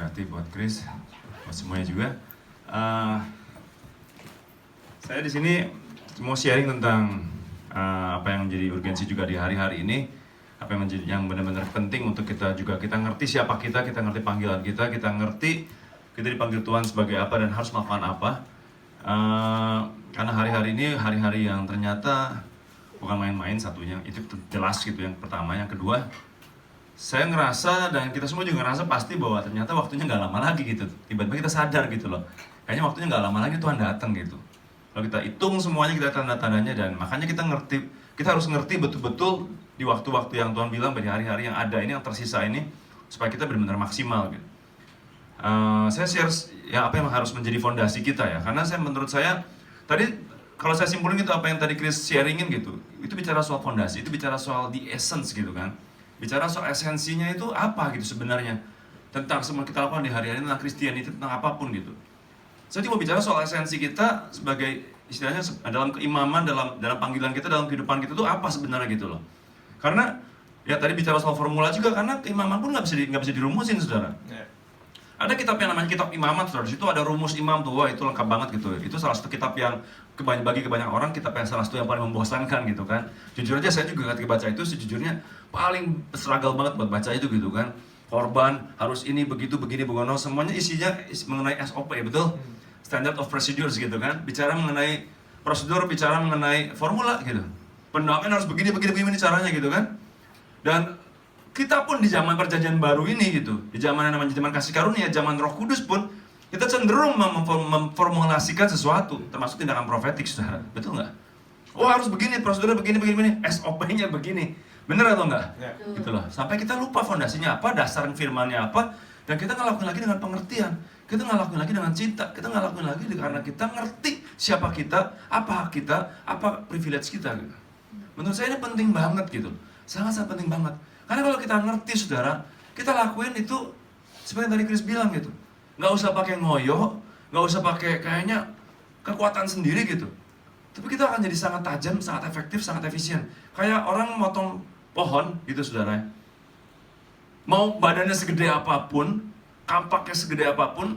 berarti buat Chris, buat semuanya juga. Saya di sini mau sharing tentang apa yang menjadi urgensi juga di hari-hari ini, apa yang menjadi yang benar-benar penting untuk kita juga, kita ngerti siapa kita ngerti panggilan kita ngerti kita dipanggil Tuhan sebagai apa dan harus melakukan apa. Karena hari-hari ini hari-hari yang ternyata bukan main-main, satunya itu jelas gitu yang pertama. Yang kedua, saya ngerasa dan kita semua juga ngerasa pasti bahwa ternyata waktunya nggak lama lagi gitu. Tiba-tiba kita sadar gitu loh, kayaknya waktunya nggak lama lagi Tuhan datang gitu. Kalau kita hitung semuanya, kita tanda-tandanya, dan makanya kita harus ngerti betul-betul di waktu-waktu yang Tuhan bilang, di hari-hari yang ada ini, yang tersisa ini, supaya kita benar-benar maksimal gitu. Saya share ya apa yang harus menjadi fondasi kita ya, karena menurut saya tadi kalau saya simpulin gitu apa yang tadi Chris sharingin gitu, itu bicara soal fondasi, itu bicara soal the essence gitu kan, bicara soal esensinya itu apa gitu sebenarnya, tentang semua kita lakukan di hari-hari, tentang Kristiani itu, tentang apapun gitu. Saya cuma bicara soal esensi kita sebagai istilahnya dalam keimaman, dalam panggilan kita, dalam kehidupan kita itu apa sebenarnya gitu loh. Karena ya tadi bicara soal formula juga, karena keimaman pun nggak bisa dirumusin, saudara. Ada kitab yang namanya kitab imaman, saudara. Di situ ada rumus imam tuh, wah itu lengkap banget gitu. Itu salah satu kitab yang bagi kebanyakan orang, kitab yang salah satu yang paling membosankan gitu kan. Jujur aja saya juga ketika baca itu sejujurnya paling struggle banget buat baca itu gitu kan. Korban harus ini begitu begini begono, semuanya isinya mengenai SOP, betul? Standard of procedures gitu kan. Bicara mengenai prosedur, bicara mengenai formula gitu. Pendamaian harus begini caranya gitu kan. Dan kita pun di zaman perjanjian baru ini gitu, di zaman yang namanya zaman kasih karunia, zaman Roh Kudus pun, kita cenderung memformulasikan sesuatu, termasuk tindakan profetik, saudara. Betul nggak? Oh harus begini, prosedurnya begini, SOP-nya begini. Bener atau enggak? Ya. Gitu loh. Sampai kita lupa fondasinya apa, dasar firmannya apa, dan kita ngelakuin lagi dengan pengertian. Kita ngelakuin lagi dengan cinta. Kita ngelakuin lagi karena kita ngerti siapa kita, apa hak kita, apa privilege kita gitu. Menurut saya ini penting banget gitu. Sangat-sangat penting banget. Karena kalau kita ngerti, saudara, kita lakuin itu seperti yang tadi Chris bilang gitu. Nggak usah pakai ngoyo, nggak usah pakai kayaknya kekuatan sendiri gitu. Tapi kita akan jadi sangat tajam, sangat efektif, sangat efisien. Kayak orang motong pohon gitu, saudara. Mau badannya segede apapun, kampaknya segede apapun,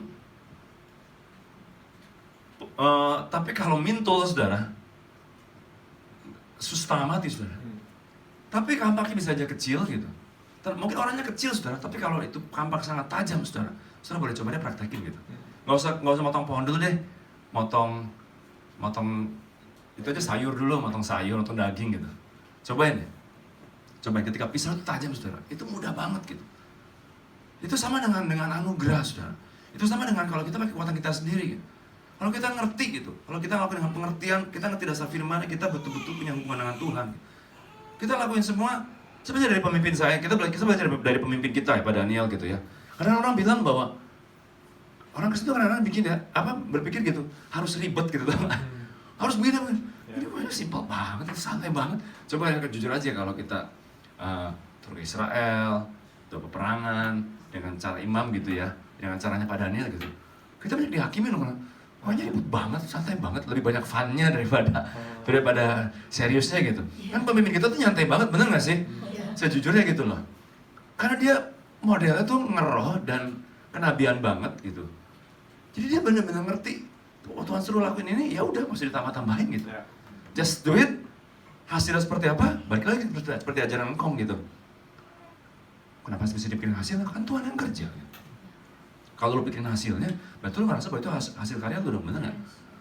tapi kalau mintul, saudara, setengah mati, saudara. Tapi kampaknya bisa aja kecil gitu. Mungkin orangnya kecil, saudara, tapi kalau itu kampak sangat tajam, saudara boleh coba deh praktekin gitu. Nggak usah motong pohon dulu deh. Motong itu aja sayur dulu, motong daging gitu. Cobain deh. Cobain ketika pisau itu tajam, saudara. Itu mudah banget gitu. Itu sama dengan anugerah, saudara. Itu sama dengan kalau kita pakai kekuatan kita sendiri gitu. Kalau kita ngerti gitu, kalau kita ngelakuin dengan pengertian, kita ngerti dasar firman, kita betul-betul punya hubungan dengan Tuhan. Kita lakuin semua sebenarnya dari pemimpin saya, kita belajar dari pemimpin kita ya, Pak Daniel gitu ya. Karena orang bilang bahwa orang Kristen itu kadang-kadang bikin ya, berpikir gitu, harus ribet gitu, harus begini. Ini simpel banget, santai banget. Coba ya, jujur aja kalau kita turun ke Israel, atau peperangan dengan cara imam gitu ya, dengan caranya Pak Daniel gitu, kita banyak dihakimin loh. Pokoknya ribut banget, santai banget, lebih banyak fun-nya daripada seriusnya gitu. Kan pemimpin kita tuh nyantai banget, bener gak sih? Sejujurnya gitu loh. Karena dia modelnya tuh ngeroh dan kenabian banget gitu. Jadi dia bener-bener ngerti, oh Tuhan suruh lakuin ini, ya udah masih ditambah-tambahin gitu. Just do it. Hasilnya seperti apa? Balik lagi seperti ajaran engkong gitu. Kenapa bisa dipikirin hasilnya? Kan Tuhan yang kerja gitu. Kalau lu pikirin hasilnya, betul lu ngerasa bahwa itu hasil karya lu dong, bener gak?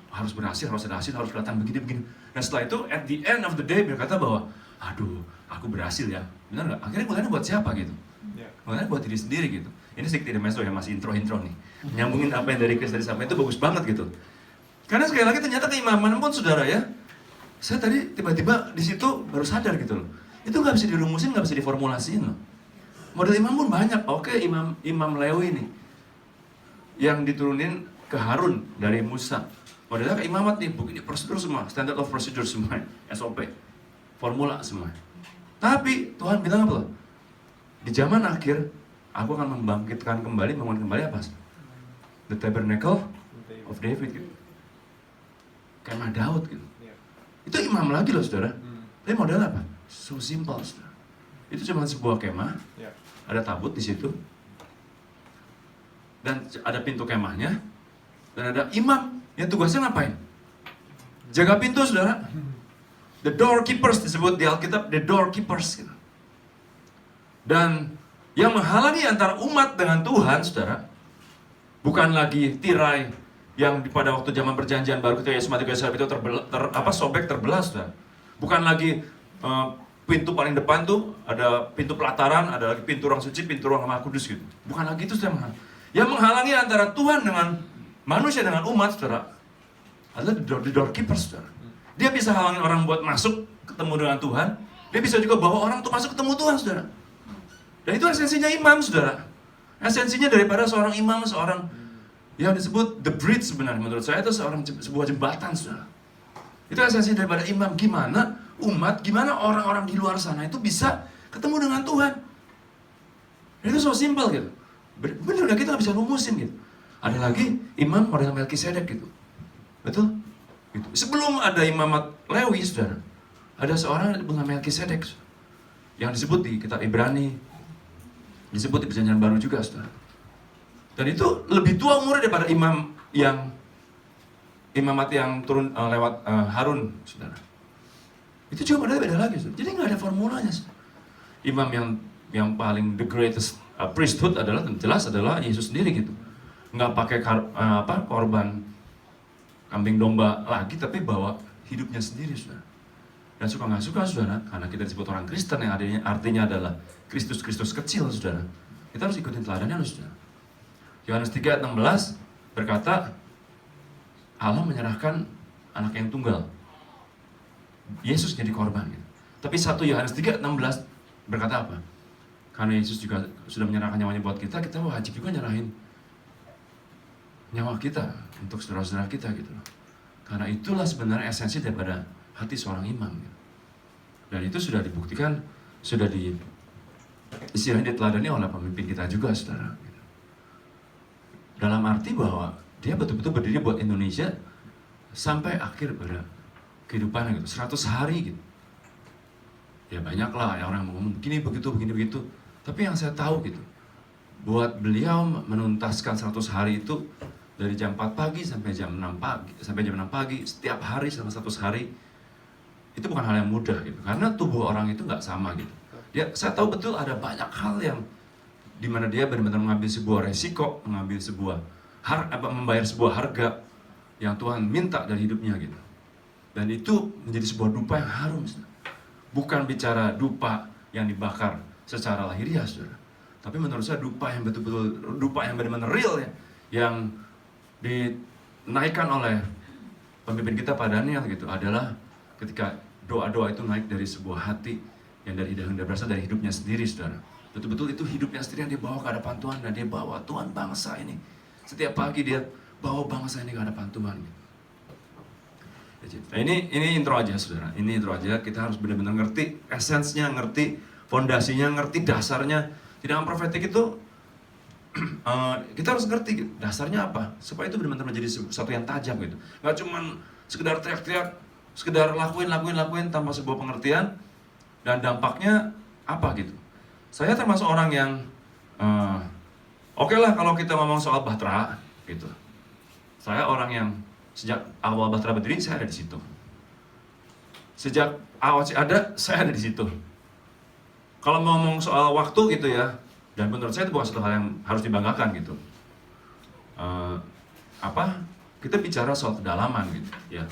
Harus berhasil, harus ada hasil, harus kelihatan begini. Dan setelah itu, at the end of the day, berkata bahwa, aduh, aku berhasil ya, bener gak? Akhirnya gunanya buat siapa gitu? Gunanya buat diri sendiri gitu. Ini sedikit intermezzo ya, masih intro nih. Nyambungin apa yang dari Chris tadi sampai itu bagus banget gitu. Karena sekali lagi ternyata keimaman pun, saudara ya, saya tadi tiba-tiba di situ baru sadar gitu loh. Itu nggak bisa dirumusin, nggak bisa diformulasiin loh. Model imam pun banyak. Oke, imam Lewi nih, yang diturunin ke Harun dari Musa. Modelnya ke imamat nih, begini prosedur semua, standard of procedure semua, SOP, formula semua. Tapi Tuhan bilang apa loh? Di zaman akhir, aku akan membangkitkan kembali, membangun kembali apa? The Tabernacle of David gitu. Kemah Daud gitu. Itu imam lagi loh, saudara. Tapi modelnya apa? So simple, saudara. Itu cuma sebuah kemah, ada tabut di situ. dan ada pintu kemahnya, dan ada imam yang tugasnya ngapain? Jaga pintu, saudara. The doorkeepers disebut di Alkitab, the doorkeepers gitu. Dan yang menghalangi antara umat dengan Tuhan, saudara, bukan lagi tirai yang pada waktu zaman perjanjian baru ketika Yesus mati kayu salib itu sobek terbelah, saudara. Bukan lagi pintu paling depan tuh ada pintu pelataran, ada lagi pintu ruang suci, pintu ruang Maha Kudus gitu. Bukan lagi itu, saudara. Yang menghalangi antara Tuhan dengan manusia dengan umat, saudara, adalah the doorkeepers, saudara. Dia bisa halangin orang buat masuk ketemu dengan Tuhan. Dia bisa juga bawa orang untuk masuk ketemu Tuhan, saudara. Dan itu esensinya imam, saudara. Esensinya daripada seorang imam, seorang yang disebut the bridge sebenarnya. Menurut saya itu sebuah jembatan, saudara. Itu esensi daripada imam. Gimana umat, gimana orang-orang di luar sana itu bisa ketemu dengan Tuhan. Dan itu so simple gitu. Bener gak, kita gak bisa rumusin gitu. Ada lagi imam model Melkisedek gitu. Betul? Gitu. Sebelum ada imamat Lewi, saudara, ada seorang yang bernama Melkisedek yang disebut di kitab Ibrani, disebut di perjanjian baru juga, saudara. Dan itu lebih tua umurnya daripada imam yang imamat yang turun lewat Harun, saudara. Itu juga beda lagi, saudara. Jadi nggak ada formulanya, saudara. Imam yang paling the greatest priesthood adalah jelas adalah Yesus sendiri gitu. Nggak pakai korban kambing domba lagi, tapi bawa hidupnya sendiri, saudara. Dan suka nggak suka, saudara, karena kita disebut orang Kristen yang artinya adalah Kristus kecil, saudara. Kita harus ikutin teladannya, saudara. Yohanes 3 ayat 16 berkata, Allah menyerahkan anak yang tunggal. Yesus jadi korban. Gitu. Tapi 1 Yohanes 3 ayat 16 berkata apa? Karena Yesus juga sudah menyerahkan nyawanya buat kita, kita wajib juga nyerahin nyawa kita untuk saudara-saudara kita gitu loh. Karena itulah sebenarnya esensi daripada hati seorang imam gitu. Dan itu sudah dibuktikan, sudah istilahnya diteladani oleh pemimpin kita juga, saudara gitu. Dalam arti bahwa dia betul-betul berdiri buat Indonesia sampai akhir pada kehidupannya gitu, 100 hari gitu. Ya banyaklah ya orang ngomong begini begitu. Tapi yang saya tahu gitu, buat beliau menuntaskan 100 hari itu dari jam 4 pagi sampai jam 6 pagi, setiap hari selama 100 hari, itu bukan hal yang mudah gitu. Karena tubuh orang itu nggak sama gitu. Saya tahu betul ada banyak hal yang dimana dia benar-benar mengambil sebuah resiko, membayar sebuah harga yang Tuhan minta dari hidupnya gitu. Dan itu menjadi sebuah dupa yang harum, saudara. Bukan bicara dupa yang dibakar secara lahiriah, saudara. Tapi menurut saya dupa yang betul-betul, dupa yang benar-benar real ya, yang dinaikkan oleh pemimpin kita pada Daniel gitu, adalah ketika doa-doa itu naik dari sebuah hati yang berasal dari hidupnya sendiri, saudara. Betul-betul itu hidupnya sendiri yang dia bawa ke hadapan Tuhan, dan dia bawa Tuhan bangsa ini. Setiap pagi dia bawa bangsa ini ke hadapan Tuhan. Nah, ini intro aja, saudara. Ini intro aja. Kita harus benar-benar ngerti esensnya, ngerti fondasinya, ngerti dasarnya. Di dalam profetik itu kita harus ngerti dasarnya apa, supaya itu benar-benar menjadi sesuatu yang tajam gitu. Nggak cuma sekedar teriak-teriak, sekedar lakuin tanpa sebuah pengertian dan dampaknya apa gitu. Saya termasuk orang yang oke lah kalau kita ngomong soal Bahtera gitu. Saya orang yang sejak awal Bahtera berdiri saya ada di situ. Sejak awal ada saya ada di situ. Kalau ngomong soal waktu gitu ya, dan menurut saya itu bukan satu hal yang harus dibanggakan gitu. Kita bicara soal kedalaman gitu ya.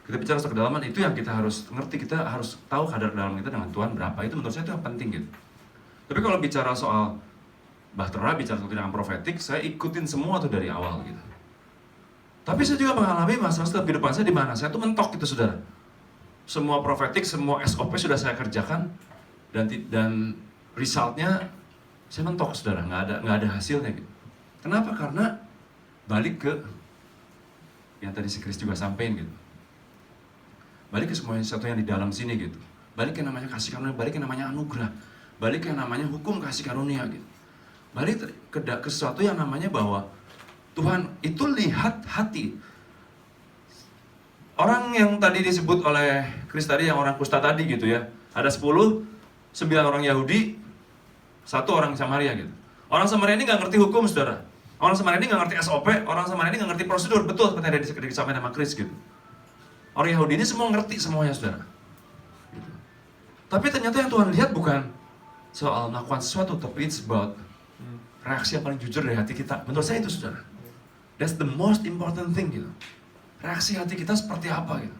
Kita bicara soal kedalaman, itu yang kita harus ngerti, kita harus tahu kadar kedalaman kita dengan Tuhan berapa. Itu menurut saya itu yang penting gitu. Tapi kalau bicara soal Bahtera, bicara soal dengan profetik, saya ikutin semua tuh dari awal gitu. Tapi saya juga mengalami masalah setiap kehidupan saya di mana saya tuh mentok gitu, saudara. Semua profetik, semua SOP sudah saya kerjakan, dan resultnya saya mentok, saudara, nggak ada hasilnya gitu. Kenapa? Karena balik ke yang tadi si Chris juga sampein gitu. Balik ke semua sesuatu yang di dalam sini gitu. Balik ke namanya kasih karunia, balik ke namanya anugerah, balik ke namanya hukum kasih karunia gitu. Balik ke sesuatu yang namanya bahwa Tuhan itu lihat hati. Orang yang tadi disebut oleh Chris tadi, yang orang kusta tadi gitu ya, ada 9 orang Yahudi, 1 orang Samaria gitu. Orang Samaria ini nggak ngerti hukum, saudara. Orang Samaria ini nggak ngerti SOP, orang Samaria ini nggak ngerti prosedur, betul seperti yang ada disampaikan sama Chris gitu. Orang Yahudi ini semua ngerti semuanya, saudara. Gitu. Tapi ternyata yang Tuhan lihat bukan soal melakukan sesuatu, tapi it's about reaksi yang paling jujur dari hati kita. Menurut saya itu, saudara. That's the most important thing gitu. Reaksi hati kita seperti apa gitu.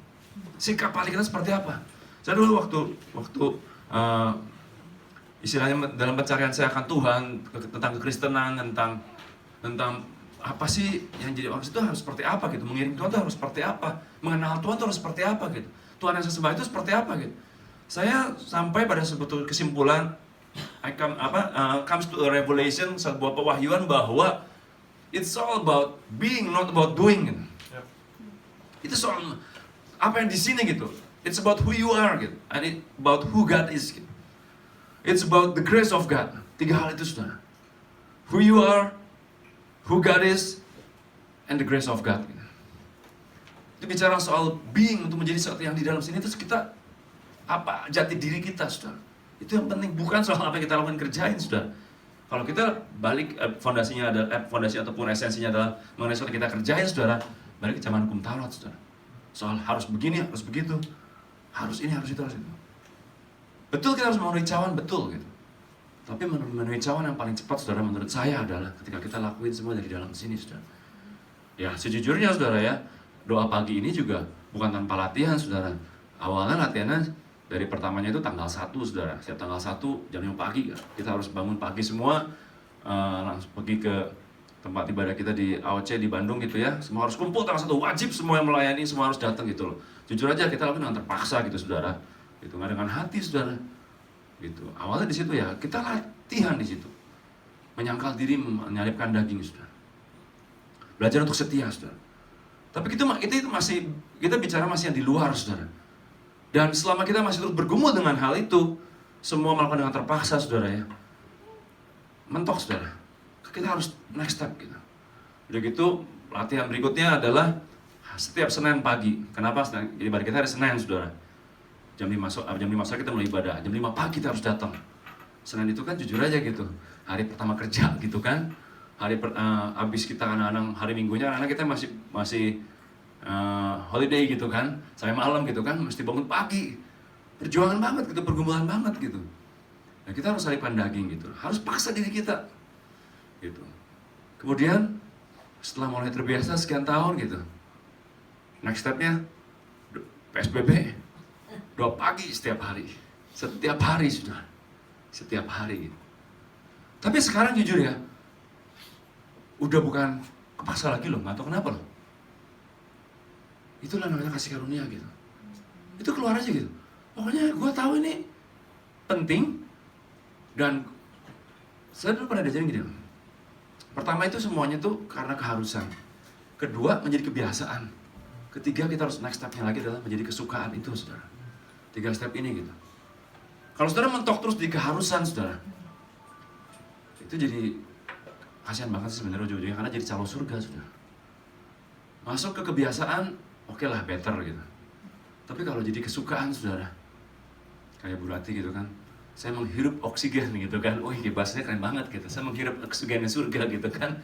Sikap hati kita seperti apa. Saya dulu waktu istilahnya dalam pencarian saya akan Tuhan, tentang kekristenan, tentang apa sih yang jadi orang itu harus seperti apa gitu, mengiring Tuhan itu harus seperti apa, mengenal Tuhan itu harus seperti apa gitu, Tuhan yang saya sembah itu seperti apa gitu. Saya sampai pada sebuah kesimpulan, comes to a revelation, sebuah pewahyuan bahwa it's all about being, not about doing gitu. Itu soal apa yang di sini gitu. It's about who you are gitu, and it's about who God is gitu. It's about the grace of God. 3 hal itu, saudara. Who you are, who God is, and the grace of God. Itu bicara soal being, untuk menjadi sesuatu yang di dalam sini. Terus kita, apa jati diri kita, saudara. Itu yang penting, bukan soal apa yang kita lakukan kerjain, saudara. Kalau kita balik, fondasi ataupun esensinya adalah mengenai sesuatu yang kita kerjain, saudara, balik ke zaman hukum Taurat, saudara. Soal harus begini, harus begitu, harus ini, harus itu, harus itu. Betul kita harus memenuhi cawan, betul gitu. Tapi memenuhi cawan yang paling cepat, saudara, menurut saya adalah ketika kita lakuin semua dari dalam sini, saudara. Ya, sejujurnya, saudara ya, doa pagi ini juga bukan tanpa latihan, saudara. Awalnya latihannya dari pertamanya itu tanggal 1, saudara. Setiap tanggal 1 jam 5 pagi, kita harus bangun pagi semua, langsung pergi ke tempat ibadah kita di AOC di Bandung gitu ya. Semua harus kumpul tanggal 1, wajib semua yang melayani, semua harus datang gitu loh. Jujur aja kita lakukan dengan terpaksa gitu, saudara. Itu nggak dengan hati, saudara. Gitu. Awalnya di situ ya, kita latihan di situ. Menyangkal diri, menyalipkan daging, saudara. Belajar untuk setia, saudara. Tapi itu masih, kita bicara masih yang di luar, saudara. Dan selama kita masih terus bergumul dengan hal itu, semua melakukan dengan terpaksa, saudara ya. Mentok, saudara. Kita harus next step gitu. Udah gitu, latihan berikutnya adalah setiap Senin pagi. Kenapa? Jadi ibadah kita hari Senin, saudara. Jam 5 sore kita mulai ibadah, jam 5 pagi kita harus datang. Senin itu kan jujur aja gitu, hari pertama kerja gitu kan. Habis kita anak-anak hari Minggunya, anak-anak kita masih holiday gitu kan, sampai malam gitu kan, mesti bangun pagi. Perjuangan banget gitu, pergumulan banget gitu. Nah, kita harus salipkan daging gitu, harus paksa diri kita gitu. Kemudian setelah mulai terbiasa sekian tahun gitu, next stepnya PSBB. Doa pagi setiap hari sudah, setiap hari. Tapi sekarang jujur ya, udah bukan kepaksa lagi loh, nggak tahu kenapa loh. Itulah namanya kasih karunia gitu. Itu keluar aja gitu. Pokoknya gue tahu ini penting dan saya dulu pernah diajarin gini loh. Pertama itu semuanya tuh karena keharusan. Kedua menjadi kebiasaan. Ketiga kita harus next stepnya lagi adalah menjadi kesukaan itu, saudara. 3 step ini gitu. Kalau saudara mentok terus di keharusan, saudara, itu jadi kasihan banget sih sebenarnya ujung-ujungnya, karena jadi calon surga, saudara. Masuk ke kebiasaan, oke lah, better gitu. Tapi kalau jadi kesukaan, saudara, kayak Bu Rati gitu kan, saya menghirup oksigen gitu kan, bahasanya keren banget gitu. Saya menghirup oksigennya surga gitu kan.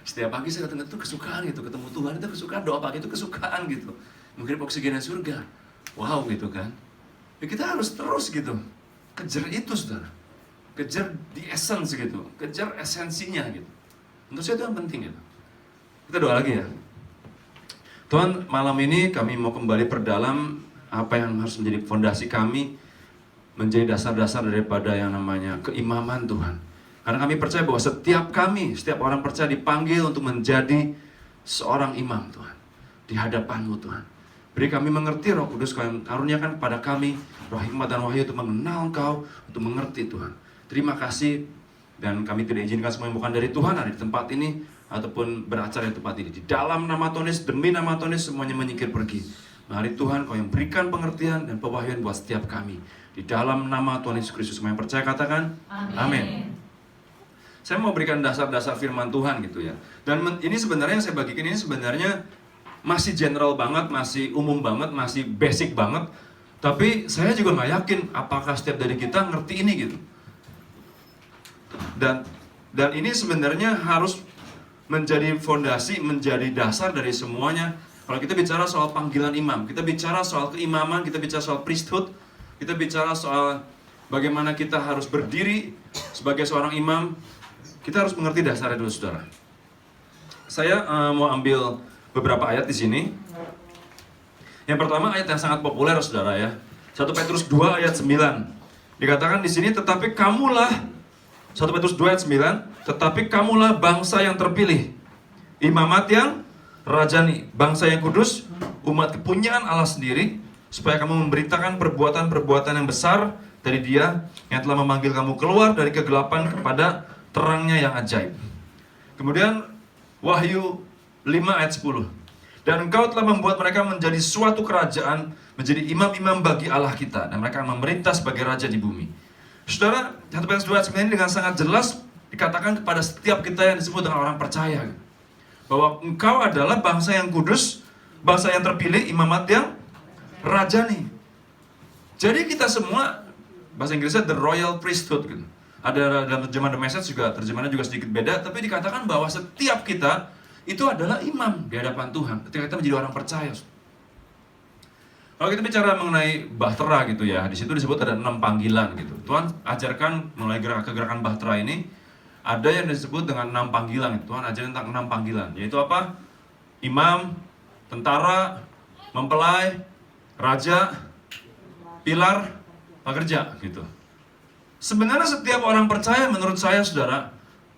Setiap pagi saya datang itu kesukaan gitu, ketemu Tuhan itu kesukaan, doa pagi itu kesukaan gitu, menghirup oksigennya surga. Wow gitu kan. Ya kita harus terus gitu kejar itu, saudara. Kejar di essence gitu, kejar esensinya gitu. Menurut saya itu yang penting gitu. Kita doa lagi ya. Tuhan, malam ini kami mau kembali perdalam apa yang harus menjadi fondasi kami, menjadi dasar-dasar daripada yang namanya keimaman, Tuhan. Karena kami percaya bahwa setiap orang percaya dipanggil untuk menjadi seorang imam, Tuhan, di hadapan-Mu, Tuhan. Beri kami mengerti, Roh Kudus, Kau yang karuniakan kepada kami roh hikmat dan wahyu untuk mengenal Kau, untuk mengerti, Tuhan. Terima kasih, dan kami tidak izinkan semua yang bukan dari Tuhan ada di tempat ini ataupun beracara di tempat ini. Di dalam nama Tuhan Yesus, demi nama Tuhan Yesus, semuanya menyingkir pergi. Mari Tuhan, Kau yang berikan pengertian dan pewahyuan buat setiap kami. Di dalam nama Tuhan Yesus Kristus, semua yang percaya katakan amin. Saya mau berikan dasar-dasar firman Tuhan gitu ya. Dan ini sebenarnya yang saya bagikan ini sebenarnya masih general banget, masih umum banget, masih basic banget. Tapi saya juga nggak yakin apakah setiap dari kita ngerti ini gitu. Dan ini sebenarnya harus menjadi fondasi, menjadi dasar dari semuanya. Kalau kita bicara soal panggilan imam, kita bicara soal keimaman, kita bicara soal priesthood, kita bicara soal bagaimana kita harus berdiri sebagai seorang imam, kita harus mengerti dasarnya dulu, saudara. Saya mau ambil beberapa ayat di sini. Yang pertama ayat yang sangat populer, saudara ya. 1 Petrus 2 ayat 9. Dikatakan di sini, tetapi kamulah, 1 Petrus 2 ayat 9, tetapi kamulah bangsa yang terpilih, imamat yang rajani, bangsa yang kudus, umat kepunyaan Allah sendiri, supaya kamu memberitakan perbuatan-perbuatan yang besar dari Dia yang telah memanggil kamu keluar dari kegelapan kepada terangnya yang ajaib. Kemudian Wahyu 5 ayat 10. Dan engkau telah membuat mereka menjadi suatu kerajaan, menjadi imam-imam bagi Allah kita, dan mereka akan memerintah sebagai raja di bumi. Saudara, 1 Petrus 2 ayat 9 ini dengan sangat jelas dikatakan kepada setiap kita yang disebut dengan orang percaya, bahwa engkau adalah bangsa yang kudus, bangsa yang terpilih, imamat yang rajani. Jadi kita semua, bahasa Inggrisnya the royal priesthood gitu. Ada dalam terjemahan The Message juga, terjemahannya juga sedikit beda, tapi dikatakan bahwa setiap kita itu adalah imam di hadapan Tuhan ketika kita menjadi orang percaya. Kalau kita bicara mengenai bahtera gitu ya, di situ disebut ada 6 panggilan gitu. Tuhan ajarkan mulai gerakan bahtera ini, ada yang disebut dengan 6 panggilan. Tuhan ajarin tentang 6 panggilan, yaitu apa? Imam, tentara, mempelai, raja, pilar, pekerja gitu. Sebenarnya setiap orang percaya menurut saya, saudara,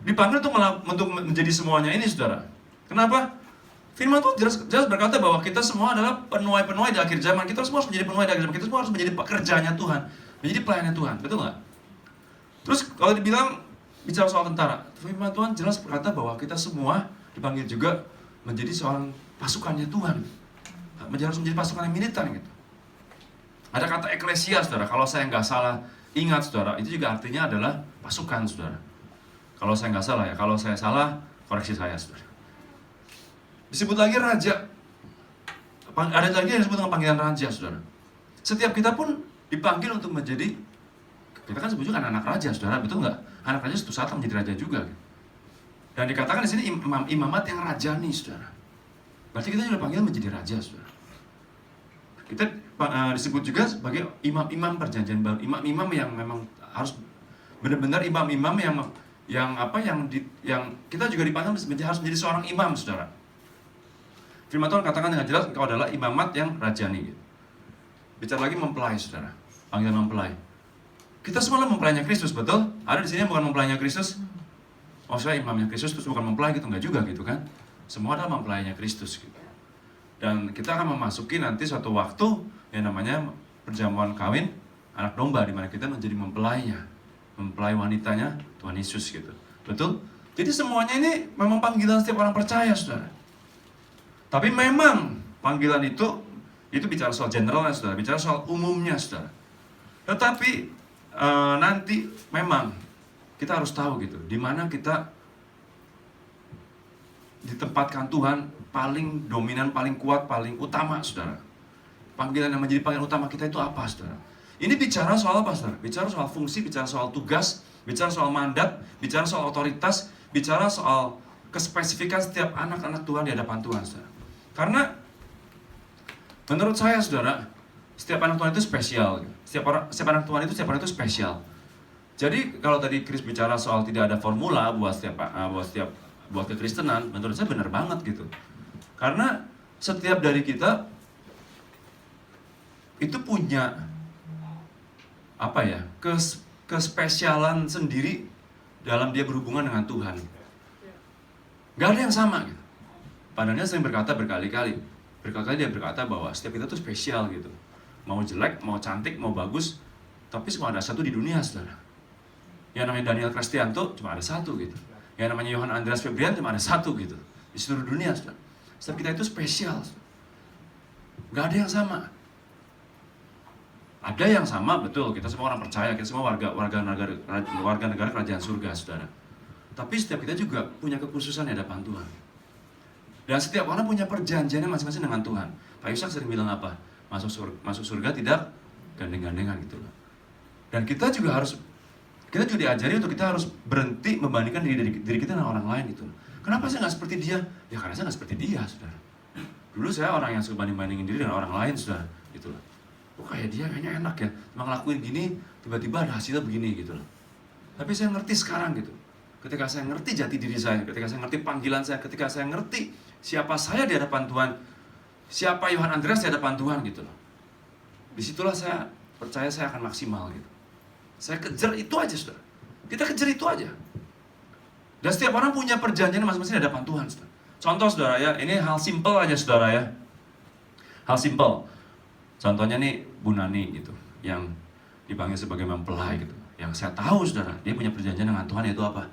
dipanggil untuk menjadi semuanya ini, saudara. Kenapa? Firman Tuhan jelas berkata bahwa kita semua adalah penuai-penuai di akhir zaman. Kita semua harus menjadi penuai di akhir zaman. Kita semua harus menjadi pekerjanya Tuhan, menjadi pelayannya Tuhan. Betul nggak? Terus kalau dibilang bicara soal tentara, firman Tuhan jelas berkata bahwa kita semua dipanggil juga menjadi seorang pasukannya Tuhan. Harus menjadi pasukan yang militer gitu. Ada kata eklesia, saudara. Kalau saya nggak salah ingat, saudara, itu juga artinya adalah pasukan, saudara. Kalau saya nggak salah ya. Kalau saya salah, koreksi saya, saudara. Disebut lagi raja. Ada lagi yang disebut dengan panggilan raja, saudara. Setiap kita pun dipanggil untuk menjadi, kita kan sebutnya kan anak raja, saudara, betul nggak? Anak raja suatu saat menjadi raja juga. Dan dikatakan di sini imamat yang rajani, saudara. Berarti kita juga dipanggil menjadi raja, saudara. Kita disebut juga sebagai imam-imam perjanjian baru, imam-imam yang memang harus benar-benar imam-imam yang kita juga dipanggil harus menjadi seorang imam, saudara. Firman Tuhan katakan dengan jelas, engkau adalah imamat yang rajani. Bicara lagi mempelai, saudara. Panggilan mempelai. Kita semua adalah mempelainya Kristus, betul? Ada di sini yang bukan mempelainya Kristus? Oh, saya imamnya Kristus, terus bukan mempelai gitu, enggak juga gitu kan? Semua adalah mempelainya Kristus gitu. Dan kita akan memasuki nanti suatu waktu yang namanya perjamuan kawin anak domba, di mana kita menjadi mempelainya, mempelai wanitanya Tuhan Yesus gitu. Betul? Jadi semuanya ini memang panggilan setiap orang percaya, saudara. Tapi memang panggilan itu bicara soal generalnya, saudara, bicara soal umumnya, saudara. Tetapi nanti memang kita harus tahu gitu, di mana kita ditempatkan Tuhan paling dominan, paling kuat, paling utama, saudara. Panggilan yang menjadi panggilan utama kita itu apa, saudara? Ini bicara soal apa, saudara? Bicara soal fungsi, bicara soal tugas, bicara soal mandat, bicara soal otoritas, bicara soal kespesifikan setiap anak-anak Tuhan di hadapan Tuhan, saudara. Karena menurut saya, saudara, setiap anak Tuhan itu spesial. Setiap anak Tuhan itu spesial. Jadi kalau tadi Chris bicara soal tidak ada formula buat kekristenan, menurut saya benar banget gitu. Karena setiap dari kita itu punya kespesialan sendiri dalam dia berhubungan dengan Tuhan. Gak ada yang sama gitu. Padahal sering berkata berkali-kali dia berkata bahwa setiap kita tuh spesial gitu. Mau jelek, mau cantik, mau bagus, tapi semua ada satu di dunia, saudara. Yang namanya Daniel Kristianto cuma ada satu gitu. Yang namanya Yohan Andreas Febrian cuma ada satu gitu di seluruh dunia, saudara. Setiap kita itu spesial, gak ada yang sama. Ada yang sama, betul, kita semua orang percaya, kita semua warga negara kerajaan surga, saudara. Tapi setiap kita juga punya kekhususan di hadapan Tuhan. Dan setiap orang punya perjanjiannya masing-masing dengan Tuhan. Pak Yusak sering bilang apa? Masuk surga tidak gandeng-gandengan gitu loh. Dan kita juga diajari untuk kita harus berhenti membandingkan diri kita dengan orang lain gitu. Kenapa saya nggak seperti dia? Ya karena saya nggak seperti dia, saudara. Dulu saya orang yang suka banding-bandingin diri dengan orang lain, saudara. Gitu loh. Oh kayak dia kayaknya enak ya, cuma ngelakuin gini, tiba-tiba ada hasilnya begini gitu loh. Tapi saya ngerti sekarang gitu. Ketika saya ngerti jati diri saya, ketika saya ngerti panggilan saya, ketika saya ngerti siapa saya di hadapan Tuhan, siapa Yohan Andreas di hadapan Tuhan gitu loh. Disitulah saya percaya saya akan maksimal gitu. Saya kejar itu aja, saudara. Kita kejar itu aja. Dan setiap orang punya perjanjian masing-masing di hadapan Tuhan, saudara. Contoh, saudara ya, ini hal simple aja, saudara ya. Hal simple. Contohnya nih Bu Nani gitu, yang dipanggil sebagai mempelai gitu. Yang saya tahu, saudara, dia punya perjanjian dengan Tuhan, yaitu apa?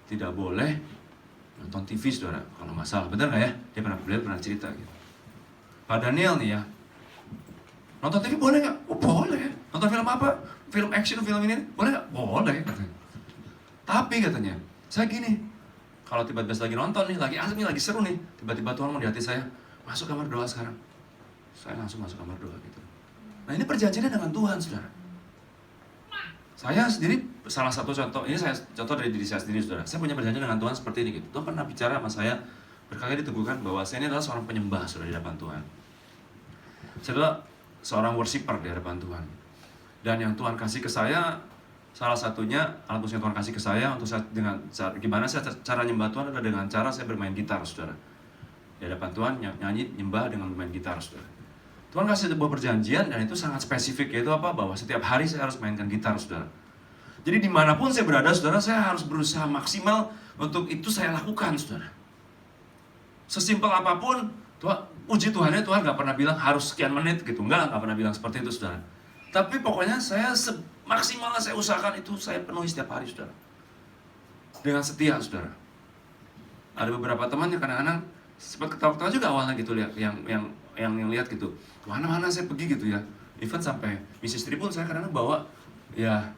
Tidak boleh nonton TV, saudara, kalau nggak salah. Benar nggak ya? Beliau pernah cerita gitu. Pak Daniel nih ya, nonton TV boleh nggak? Oh boleh. Nonton film apa? Film action, film ini boleh nggak? Boleh katanya. Tapi katanya, saya gini, kalau tiba-tiba lagi nonton nih, lagi asik nih, lagi seru nih, tiba-tiba Tuhan mau di hati saya, masuk kamar doa sekarang. Saya langsung masuk kamar doa gitu. Nah ini perjanjiannya dengan Tuhan, saudara. Saya sendiri, salah satu contoh, ini saya contoh dari diri saya sendiri, saudara. Saya punya perjanjian dengan Tuhan seperti ini gitu. Tuhan pernah bicara sama saya, berkali diteguhkan bahwa saya ini adalah seorang penyembah, saudara, di hadapan Tuhan. Saya adalah seorang worshiper di hadapan Tuhan. Dan yang Tuhan kasih ke saya, salah satunya alat musik yang Tuhan kasih ke saya untuk saya dengan gimana saya cara nyembah Tuhan adalah dengan cara saya bermain gitar, saudara. Di hadapan Tuhan nyanyi nyembah dengan bermain gitar, saudara. Tuhan kasih sebuah perjanjian dan itu sangat spesifik, yaitu apa? Bahwa setiap hari saya harus mainkan gitar, saudara. Jadi dimanapun saya berada, saudara, saya harus berusaha maksimal untuk itu saya lakukan, saudara. Sesimpel apapun, puji Tuhannya Tuhan nggak pernah bilang harus sekian menit gitu, nggak pernah bilang seperti itu, saudara. Tapi pokoknya saya maksimal saya usahakan itu saya penuhi setiap hari, saudara. Dengan setia, saudara. Ada beberapa teman yang kadang-kadang sempat ketawa-ketawa juga awalnya gitu, lihat yang lihat gitu. Mana-mana saya pergi gitu ya. Even sampai misi istri pun saya kadang-kadang bawa, ya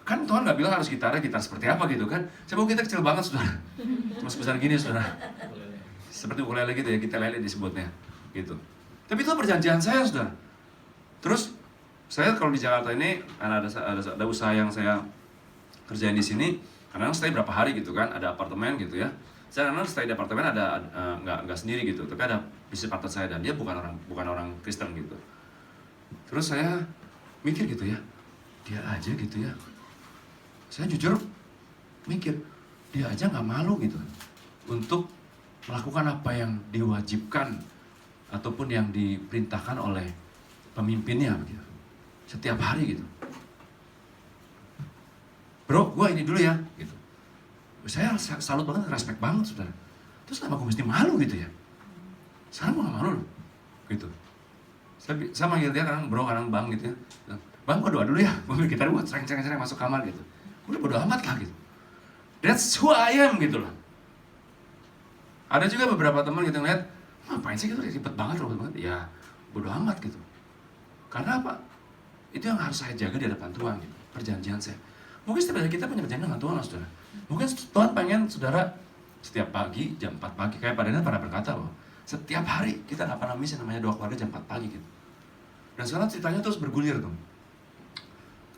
kan Tuhan nggak bilang harus gitar seperti apa gitu kan. Saya bawa gitar kecil banget, saudara. Cuma sebesar gini, saudara. Seperti ukulele gitu ya, gitar lele disebutnya gitu. Tapi itu perjanjian saya, saudara. Terus saya kalau di Jakarta ini karena ada usaha yang saya kerjain di sini, karena stay berapa hari gitu kan, ada apartemen gitu ya. Saya karena stay di apartemen ada nggak sendiri gitu, tapi ada bisnis partner saya dan dia bukan orang Kristen gitu. Terus saya mikir gitu ya, dia aja gitu ya. Saya jujur mikir, dia aja nggak malu gitu untuk melakukan apa yang diwajibkan ataupun yang diperintahkan oleh pemimpinnya begitu. Setiap hari gitu. Bro, gue ini dulu ya gitu. Saya salut banget, respect banget, saudara. Terus kenapa gue mesti malu gitu ya? Sekarang gue gak malu loh gitu. Saya manggil dia kadang bro, kadang bang gitu ya. Bang, gue doa dulu ya. Gue ambil gitar, gue cereng masuk kamar gitu. Udah bodo amat lah gitu. That's who I am gitu loh. Ada juga beberapa teman gitu ngeliat, ngapain sih gitu, ribet banget. Ya bodo amat gitu. Karena apa? Itu yang harus saya jaga di hadapan Tuhan gitu. Perjanjian saya. Mungkin setiap hari kita punya perjanjian dengan Tuhan, saudara. Mungkin Tuhan pengen saudara setiap pagi jam 4 pagi, kayak Pak Daniel pernah berkata bahwa setiap hari kita nggak pernah miss namanya doa keluarga jam 4 pagi gitu. Dan sekarang ceritanya terus bergulir tuh.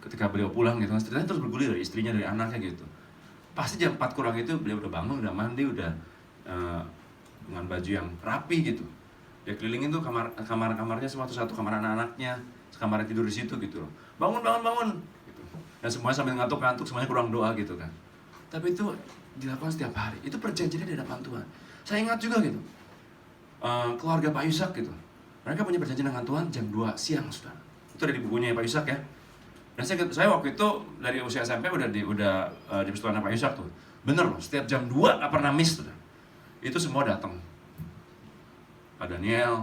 Ketika beliau pulang gitu, ceritanya terus bergulir dari istrinya, dari anaknya gitu. Pasti jam 4 kurang itu beliau udah bangun, udah mandi, udah dengan baju yang rapi gitu. Dia kelilingin tuh kamar-kamarnya semua, satu kamar anak-anaknya, kamarnya tidur di situ gitu loh. Bangun gitu. Dan semuanya sambil ngantuk-ngantuk, semuanya kurang doa gitu kan. Tapi itu dilakukan setiap hari. Itu perjanjiannya di hadapan Tuhan. Saya ingat juga gitu, keluarga Pak Yusak gitu. Mereka punya perjanjian dengan Tuhan jam 2 siang, saudara. Itu ada di bukunya Pak Yusak ya. Dan saya waktu itu dari usia SMP udah di persekutuan Pak Yusak tuh. Bener loh, setiap jam 2 gak pernah miss, saudara. Itu semua datang. Pak Daniel,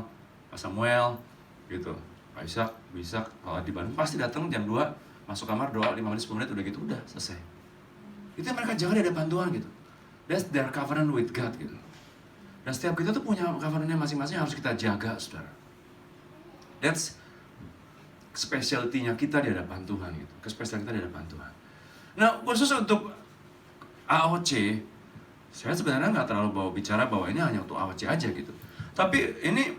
Pak Samuel, gitu. Pak Yusak, kalau di Bandung pasti datang jam 2, masuk kamar doa 5 menit 10 menit udah gitu, udah selesai. Itu yang mereka jaga di hadapan Tuhan gitu. That's their covenant with God gitu. Dan setiap kita tuh punya covenantnya masing-masing harus kita jaga, saudara. That's specialty-nya kita di hadapan Tuhan gitu. Kespesialan kita di hadapan Tuhan. Nah, khusus untuk AOC, saya sebenarnya nggak terlalu bicara bahwa ini hanya untuk AOC aja gitu. Tapi ini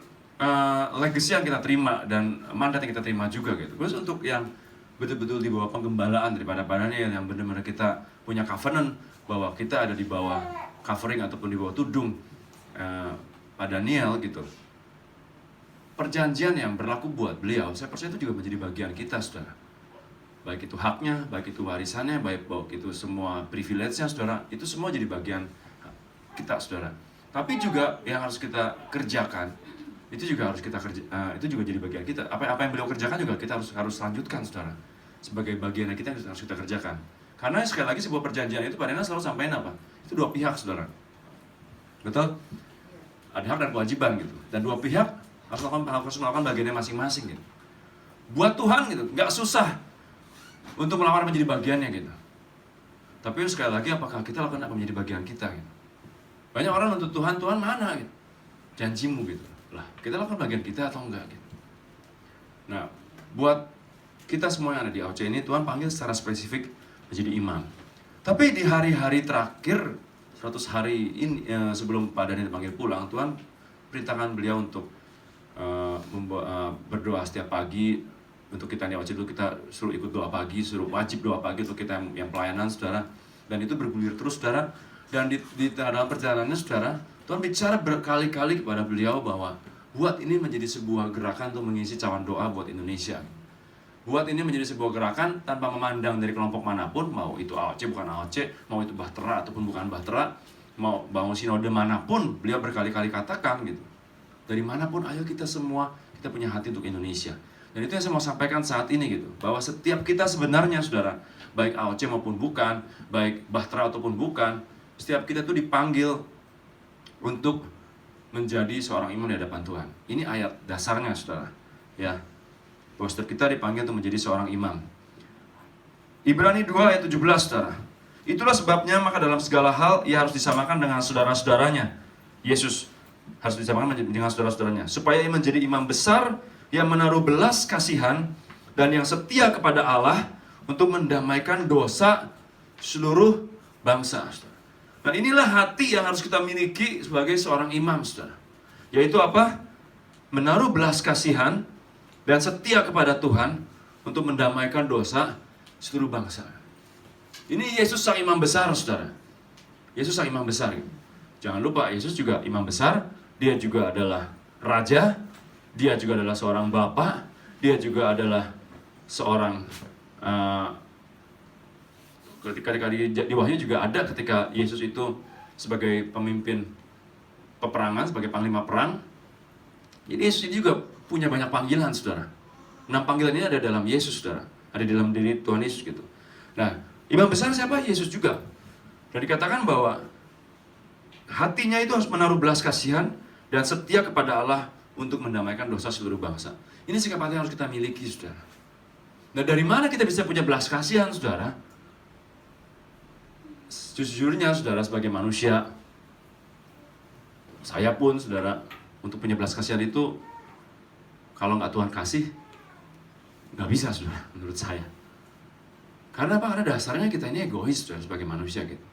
legacy yang kita terima dan mandat yang kita terima juga gitu. Khusus untuk yang betul-betul di bawah penggembalaan daripada Pak Daniel, yang benar-benar kita punya covenant bahwa kita ada di bawah covering ataupun di bawah tudung Pak Daniel gitu. Perjanjian yang berlaku buat beliau, saya percaya itu juga menjadi bagian kita, saudara. Baik itu haknya, baik itu warisannya, baik itu semua privilege-nya, saudara. Itu semua jadi bagian kita, saudara. Tapi juga yang harus kita kerjakan, itu juga harus kita itu juga jadi bagian kita. Apa yang beliau kerjakan juga kita harus lanjutkan, saudara. Sebagai bagian yang kita harus kita kerjakan. Karena sekali lagi sebuah perjanjian itu Pak Daniel selalu sampaikan apa? Itu dua pihak, saudara. Betul? Ada hak dan kewajiban gitu. Dan dua pihak harus melakukan bagiannya masing-masing gitu. Buat Tuhan gitu, nggak susah untuk melakukan menjadi bagiannya gitu. Tapi sekali lagi apakah kita lakukan apa menjadi bagian kita gitu. Banyak orang untuk Tuhan mana gitu. Janjimu gitu. Lah, kita lakukan bagian kita atau enggak gitu. Nah, buat kita semua yang ada di AOC ini, Tuhan panggil secara spesifik menjadi imam. Tapi di hari-hari terakhir 100 hari ini sebelum Pak Daniel dipanggil pulang, Tuhan perintahkan beliau untuk berdoa setiap pagi. Untuk kita yang wajib, kita suruh ikut doa pagi, suruh wajib doa pagi untuk kita yang pelayanan, saudara. Dan itu bergulir terus, saudara. Dan di dalam perjalanannya, saudara, Tuhan bicara berkali-kali kepada beliau bahwa buat ini menjadi sebuah gerakan untuk mengisi cawan doa buat Indonesia. Buat ini menjadi sebuah gerakan tanpa memandang dari kelompok manapun, mau itu AOC bukan AOC, mau itu Bahtera ataupun bukan Bahtera, mau bangun sinode manapun, beliau berkali-kali katakan gitu. Dari manapun, ayo kita semua, kita punya hati untuk Indonesia. Dan itu yang saya mau sampaikan saat ini gitu, bahwa setiap kita sebenarnya, saudara, baik AOC maupun bukan, baik Bahtera ataupun bukan, setiap kita tuh dipanggil untuk menjadi seorang imam di hadapan Tuhan. Ini ayat dasarnya, saudara. Ya, bahwa setiap kita dipanggil untuk menjadi seorang imam. Ibrani 2 ayat 17, saudara. Itulah sebabnya maka dalam segala hal ia harus disamakan dengan saudara-saudaranya. Yesus harus disamakan dengan saudara-saudaranya, supaya ia menjadi imam besar yang menaruh belas kasihan dan yang setia kepada Allah untuk mendamaikan dosa seluruh bangsa. Dan inilah hati yang harus kita miliki sebagai seorang imam, saudara. Yaitu apa? Menaruh belas kasihan dan setia kepada Tuhan untuk mendamaikan dosa seluruh bangsa. Ini Yesus sang imam besar, saudara. Yesus sang imam besar. Jangan lupa, Yesus juga imam besar. Dia juga adalah raja. Dia juga adalah seorang bapak. Dia juga adalah seorang ketika di Wahyu juga ada ketika Yesus itu sebagai pemimpin peperangan, sebagai panglima perang. Jadi Yesus ini juga punya banyak panggilan, saudara. 6 panggilan ini ada dalam Yesus, saudara. Ada di dalam diri Tuhan Yesus gitu. Nah, imam besar siapa? Yesus juga. Dan dikatakan bahwa hatinya itu harus menaruh belas kasihan dan setia kepada Allah untuk mendamaikan dosa seluruh bangsa. Ini sikap hati yang harus kita miliki, saudara. Nah, dari mana kita bisa punya belas kasihan, saudara? Sejujurnya, saudara, sebagai manusia, saya pun, saudara, untuk punya belas kasihan itu, kalau nggak Tuhan kasih, nggak bisa, saudara, menurut saya. Karena apa? Karena dasarnya kita ini egois, saudara, sebagai manusia gitu.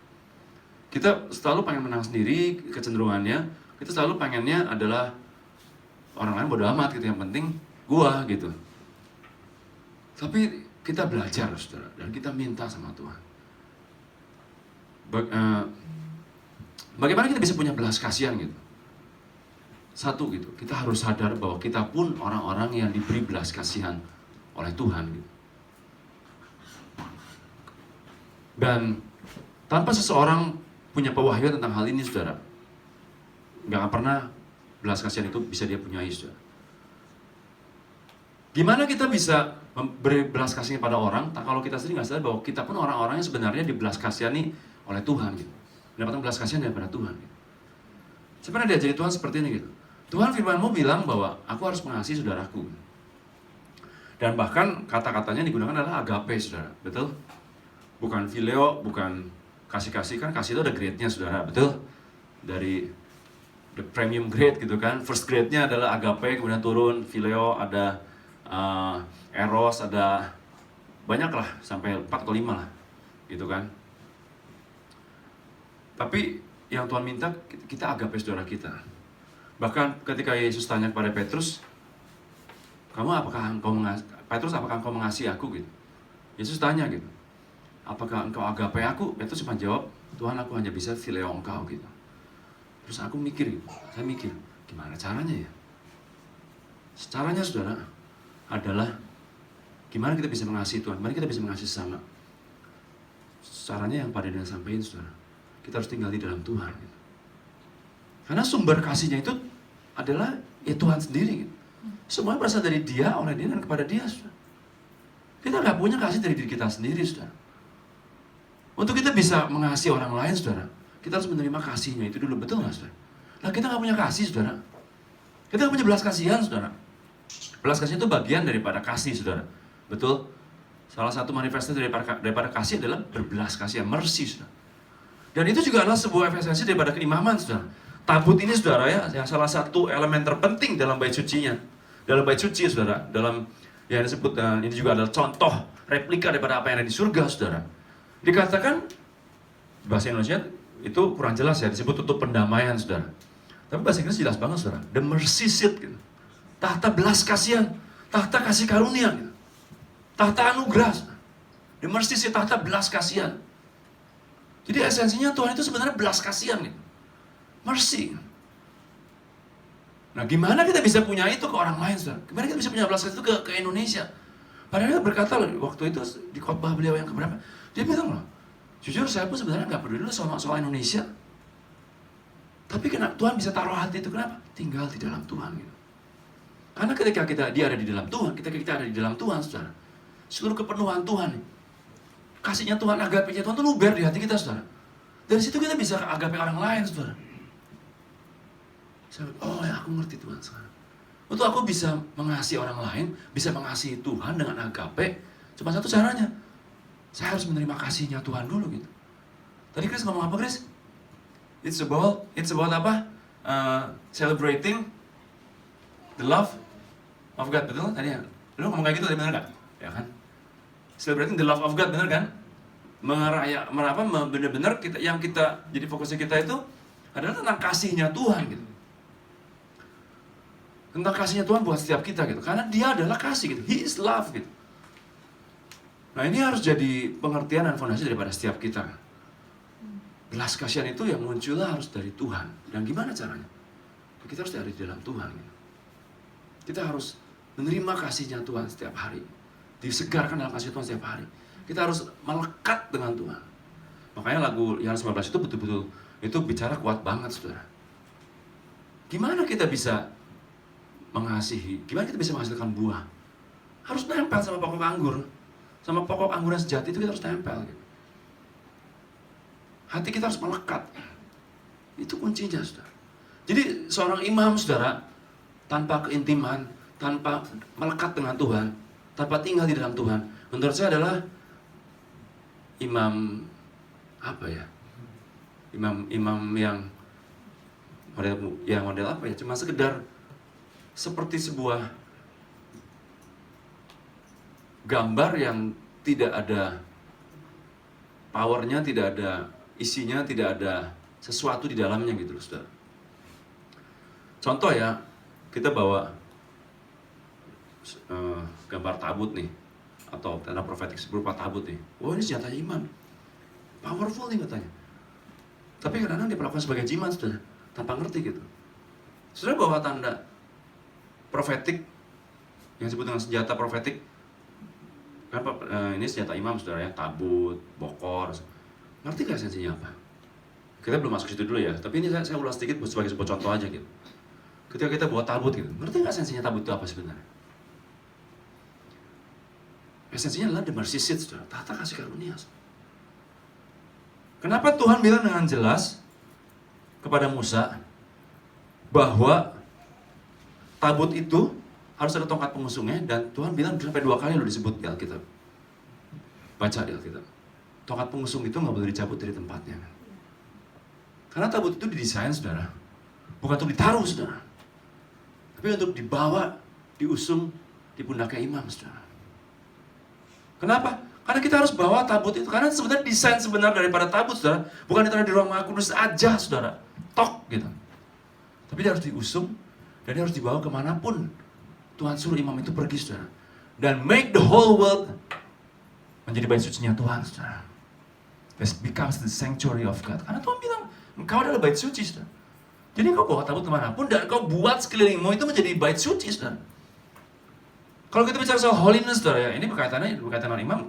Kita selalu pengen menang sendiri, kecenderungannya. Kita selalu pengennya adalah orang lain bodo amat gitu, yang penting gua gitu. Tapi kita belajar, saudara, dan kita minta sama Tuhan. Bagaimana kita bisa punya belas kasihan gitu? Satu gitu, kita harus sadar bahwa kita pun orang-orang yang diberi belas kasihan oleh Tuhan gitu. Dan tanpa seseorang punya pewahyuan tentang hal ini, saudara, nggak akan pernah belas kasihan itu bisa dia punyai, saudara. Gimana kita bisa memberi belas kasihan pada orang kalau kita sendiri nggak sadar bahwa kita pun orang-orang yang sebenarnya dibelas kasihani oleh Tuhan gitu. Mendapatkan belas kasihan daripada Tuhan gitu. Saya pernah diajari Tuhan seperti ini gitu. Tuhan, firman-Mu bilang bahwa aku harus mengasihi saudaraku. Dan bahkan kata-katanya digunakan adalah agape, saudara. Betul? Bukan phileo, bukan kasih-kasih. Kan kasih itu ada grade-nya, saudara. Betul? Dari the premium grade gitu kan. First grade-nya adalah agape, kemudian turun phileo, ada eros, ada banyak lah, sampai 4 atau 5 lah. Gitu kan. Tapi yang Tuhan minta, kita agape saudara kita. Bahkan ketika Yesus tanya kepada Petrus, Petrus, apakah engkau mengasihi aku gitu? Yesus tanya gitu, apakah engkau agape aku? Petrus cuma jawab, Tuhan, aku hanya bisa phileo Engkau gitu. Terus aku mikir, saya mikir, gimana caranya ya? Caranya saudara adalah gimana kita bisa mengasihi Tuhan, gimana kita bisa mengasihi sesama. Caranya yang pada dia sampaikan saudara, kita harus tinggal di dalam Tuhan gitu. Karena sumber kasihnya itu adalah ya Tuhan sendiri gitu. Semuanya berasal dari Dia, oleh Dia, dan kepada Dia saudara. Kita nggak punya kasih dari diri kita sendiri saudara. Untuk kita bisa mengasihi orang lain saudara, kita harus menerima kasihnya itu dulu, betul nggak saudara? Nah kita nggak punya kasih saudara. Kita nggak punya belas kasihan saudara. Belas kasihan itu bagian daripada kasih saudara. Betul? Salah satu manifestasi daripada kasih adalah berbelas kasihan, mercy saudara. Dan itu juga adalah sebuah esensi daripada keimaman saudara. Tabut ini saudara ya, yang salah satu elemen terpenting dalam bait sucinya. Dalam bait suci saudara, dalam yang disebut, ini juga adalah contoh replika daripada apa yang ada di surga saudara. Dikatakan bahasa Indonesia itu kurang jelas ya, disebut tutup pendamaian saudara. Tapi bahasa Inggris jelas banget saudara, the mercy seat gitu. Tahta belas kasihan, tahta kasih karunia gitu. Tahta anugerah saudara. The mercy seat, tahta belas kasihan. Jadi esensinya Tuhan itu sebenarnya belas kasihan gitu. Mercy. Nah gimana kita bisa punya itu ke orang lain saudara? Gimana kita bisa punya belas kasihan itu ke Indonesia? Padahal dia berkata loh, waktu itu di khotbah beliau yang keberapa, dia bilang loh, jujur saya pun sebenarnya nggak peduli soal Indonesia. Tapi kenapa Tuhan bisa taruh hati itu, kenapa? Tinggal di dalam Tuhan gitu. Karena ketika dia ada di dalam Tuhan, kita ada di dalam Tuhan saudara, seluruh kepenuhan Tuhan, kasihnya Tuhan, agape-nya Tuhan itu luber di hati kita saudara. Dari situ kita bisa agape orang lain saudara. Oh ya, aku ngerti Tuhan sekarang. Untuk aku bisa mengasihi orang lain, bisa mengasihi Tuhan dengan agape, cuma satu caranya. Saya harus menerima kasihnya Tuhan dulu gitu. Tadi Chris ngomong apa Chris? It's about apa? Celebrating the love of God, betul tadi ya? Lu ngomong kayak gitu tadi, bener gak? Ya kan? Celebrating the love of God, bener kan? Bener-bener yang kita jadi fokusnya kita itu adalah tentang kasihnya Tuhan gitu. Tentang kasihnya Tuhan buat setiap kita gitu. Karena Dia adalah kasih gitu. He is love gitu. Nah ini harus jadi pengertian dan fondasi daripada setiap kita. Belas kasihan itu yang munculnya harus dari Tuhan. Dan gimana caranya? Kita harus ada di dalam Tuhan gitu. Kita harus menerima kasihnya Tuhan setiap hari. Disegarkan dalam kasih Tuhan setiap hari. Kita harus melekat dengan Tuhan. Makanya lagu Yohanes 15 itu betul-betul itu bicara kuat banget saudara. Gimana kita bisa mengasihi? Gimana kita bisa menghasilkan buah? Harus nempel sama pokok anggur. Sama pokok anggur yang sejati itu kita harus nempel gitu. Hati kita harus melekat. Itu kuncinya saudara. Jadi seorang imam saudara, tanpa keintiman, tanpa melekat dengan Tuhan, tanpa tinggal di dalam Tuhan, menurut saya adalah imam apa ya? Imam yang model apa ya? Cuma sekedar seperti sebuah gambar yang tidak ada powernya, tidak ada isinya, tidak ada sesuatu di dalamnya gitu loh saudara. Contoh ya, kita bawa gambar tabut nih, atau tanda profetik berupa tabut nih. Oh ini senjata iman, powerful nih katanya. Tapi kadang-kadang diperlakukan sebagai jimat saudara, tanpa ngerti gitu. Saudara bawa tanda profetik yang disebut dengan senjata profetik. Kenapa? Ini senjata imam saudara ya, tabut, bokor. Ngerti gak esensinya apa? Kita belum masuk situ dulu ya, tapi ini saya ulas sedikit sebagai sebuah contoh aja gitu. Ketika kita bawa tabut gitu, ngerti gak esensinya tabut itu apa sebenarnya? Esensinya adalah the mercy seat saudara, tahta kasih karunia. Kenapa Tuhan bilang dengan jelas kepada Musa bahwa tabut itu harus ada tongkat pengusungnya, dan Tuhan bilang sampai 2 kali lo disebut di Alkitab. Baca di Alkitab. Tongkat pengusung itu nggak boleh dicabut dari tempatnya. Karena tabut itu didesain saudara, bukan untuk ditaruh saudara, tapi untuk dibawa, diusung di pundaknya imam saudara. Kenapa? Karena kita harus bawa tabut itu, karena sebenarnya desain sebenar daripada tabut saudara, bukan ditaruh di ruang Maha Kudus aja saudara, tok gitu. Tapi dia harus diusung, dan dia harus dibawa kemanapun Tuhan suruh imam itu pergi saudara. Dan make the whole world menjadi bait sucinya Tuhan saudara. This becomes the sanctuary of God. Karena Tuhan bilang, engkau adalah bait suci, saudara. Jadi kau bawa tabut kemanapun dan kau buat sekelilingmu itu menjadi bait suci, saudara. Kalau kita bicara soal holiness, saudara, ya, ini berkaitan dengan imam,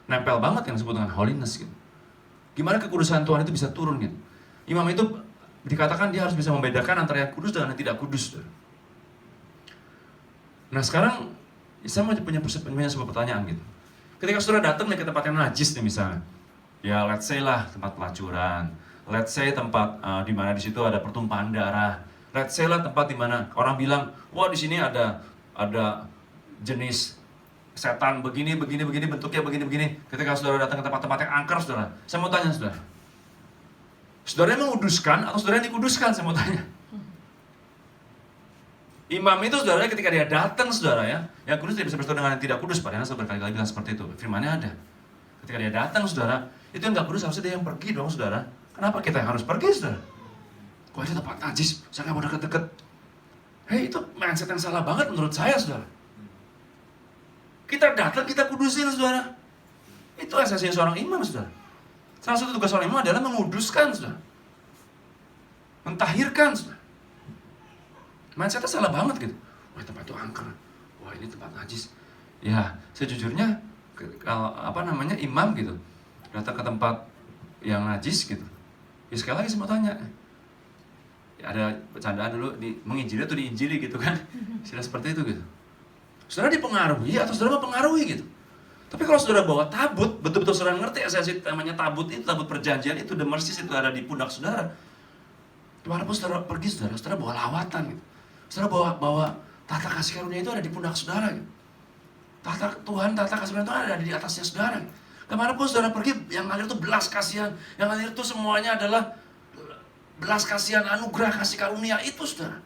nempel banget yang disebut dengan holiness, gitu. Gimana kekudusan Tuhan itu bisa turun, gitu. Imam itu dikatakan dia harus bisa membedakan antara yang kudus dan yang tidak kudus, saudara. Nah sekarang, saya mau punya sebuah pertanyaan, gitu. Ketika saudara datang ke tempat yang najis nih misalnya, ya let's say lah tempat pelacuran, let's say tempat di mana di situ ada pertumpahan darah, let's say lah tempat di mana orang bilang, wah di sini ada jenis setan begini bentuknya begini. Ketika saudara datang ke tempat-tempat yang angker, saudara, saya mau tanya saudara, saudara yang menguduskan atau saudara yang dikuduskan? Saya mau tanya. Imam itu saudara ketika dia datang saudara ya, yang kudus tidak bisa bertemu dengan yang tidak kudus. Padahal saya berkali-kali bilang seperti itu. Firmannya ada. Ketika dia datang saudara, itu yang nggak kudus harusnya dia yang pergi dong saudara. Kenapa kita yang harus pergi saudara? Kok itu tempat najis, saya nggak mau deket-deket. Hei, itu mindset yang salah banget menurut saya saudara. Kita datang, kita kudusin saudara. Itu esensi seorang imam saudara. Salah satu tugas seorang imam adalah menguduskan saudara, mentahirkan saudara. Mindsetnya salah banget gitu. Wah tempat itu angker. Wah ini tempat najis. Ya sejujurnya imam gitu datang ke tempat yang najis gitu. Ya sekali lagi saya mau tanya. Ya, ada bercandaan dulu menginjili atau diinjili gitu kan. Istilah seperti itu gitu. Saudara dipengaruhi atau saudara mempengaruhi gitu. Tapi kalau saudara bawa tabut, betul-betul saudara ngerti esensi namanya tabut itu, tabut perjanjian itu, the mercies itu ada di pundak saudara. Dimanapun saudara pergi saudara bawa lawatan gitu. Saudara bawa tahta kasih karunia itu ada di pundak saudara gitu. Tahta kasih karunia itu ada di atasnya saudara gitu. Kemanapun saudara pergi, yang ngalir itu belas kasihan. Yang ngalir itu semuanya adalah belas kasihan, anugerah kasih karunia itu saudara.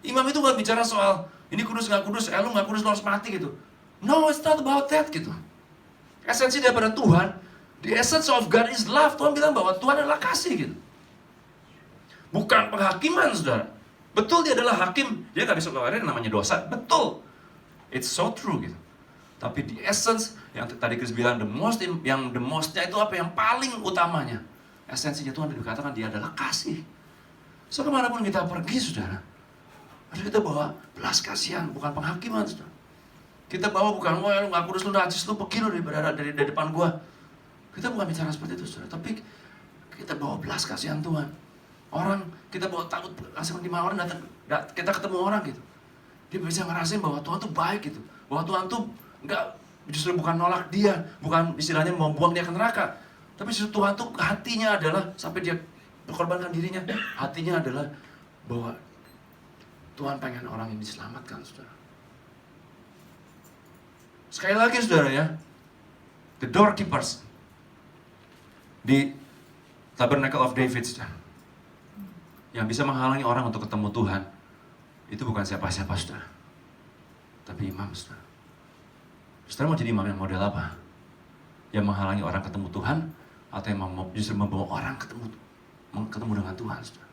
Imam itu bukan bicara soal ini kudus nggak kudus, lu nggak kudus lu harus mati gitu. No, it's not about that gitu. Esensi daripada Tuhan, the essence of God is love. Tuhan bilang bahwa Tuhan adalah kasih gitu. Bukan penghakiman saudara. Betul dia adalah hakim, dia nggak bisa keluarin namanya dosa. Betul, it's so true gitu. Tapi the essence yang tadi Chris bilang the mostnya itu apa yang paling utamanya? Esensinya Tuhan dikatakan dia adalah kasih. So kemanapun kita pergi saudara, harus kita bawa belas kasihan, bukan penghakiman saudara. Kita bawa bukan wah lu nggak kudus lu najis lu pergi lu dari depan gua. Kita bukan bicara seperti itu saudara, tapi kita bawa belas kasihan Tuhan. Orang kita bawa takut langsung di mana orang datang, kita ketemu orang gitu, dia bisa ngerasain bahwa Tuhan tuh baik gitu, bahwa Tuhan tuh justru bukan nolak dia, bukan istilahnya mau buang dia ke neraka, tapi justru Tuhan tuh hatinya adalah sampai dia berkorbankan dirinya, hatinya adalah bahwa Tuhan pengen orang yang diselamatkan saudara. Sekali lagi saudara ya, the doorkeepers di Tabernacle of David saudara, yang bisa menghalangi orang untuk ketemu Tuhan, itu bukan siapa-siapa saudara, tapi imam saudara. Saudara mau jadi imam yang model apa? Yang menghalangi orang ketemu Tuhan, atau yang justru membawa orang ketemu dengan Tuhan saudara?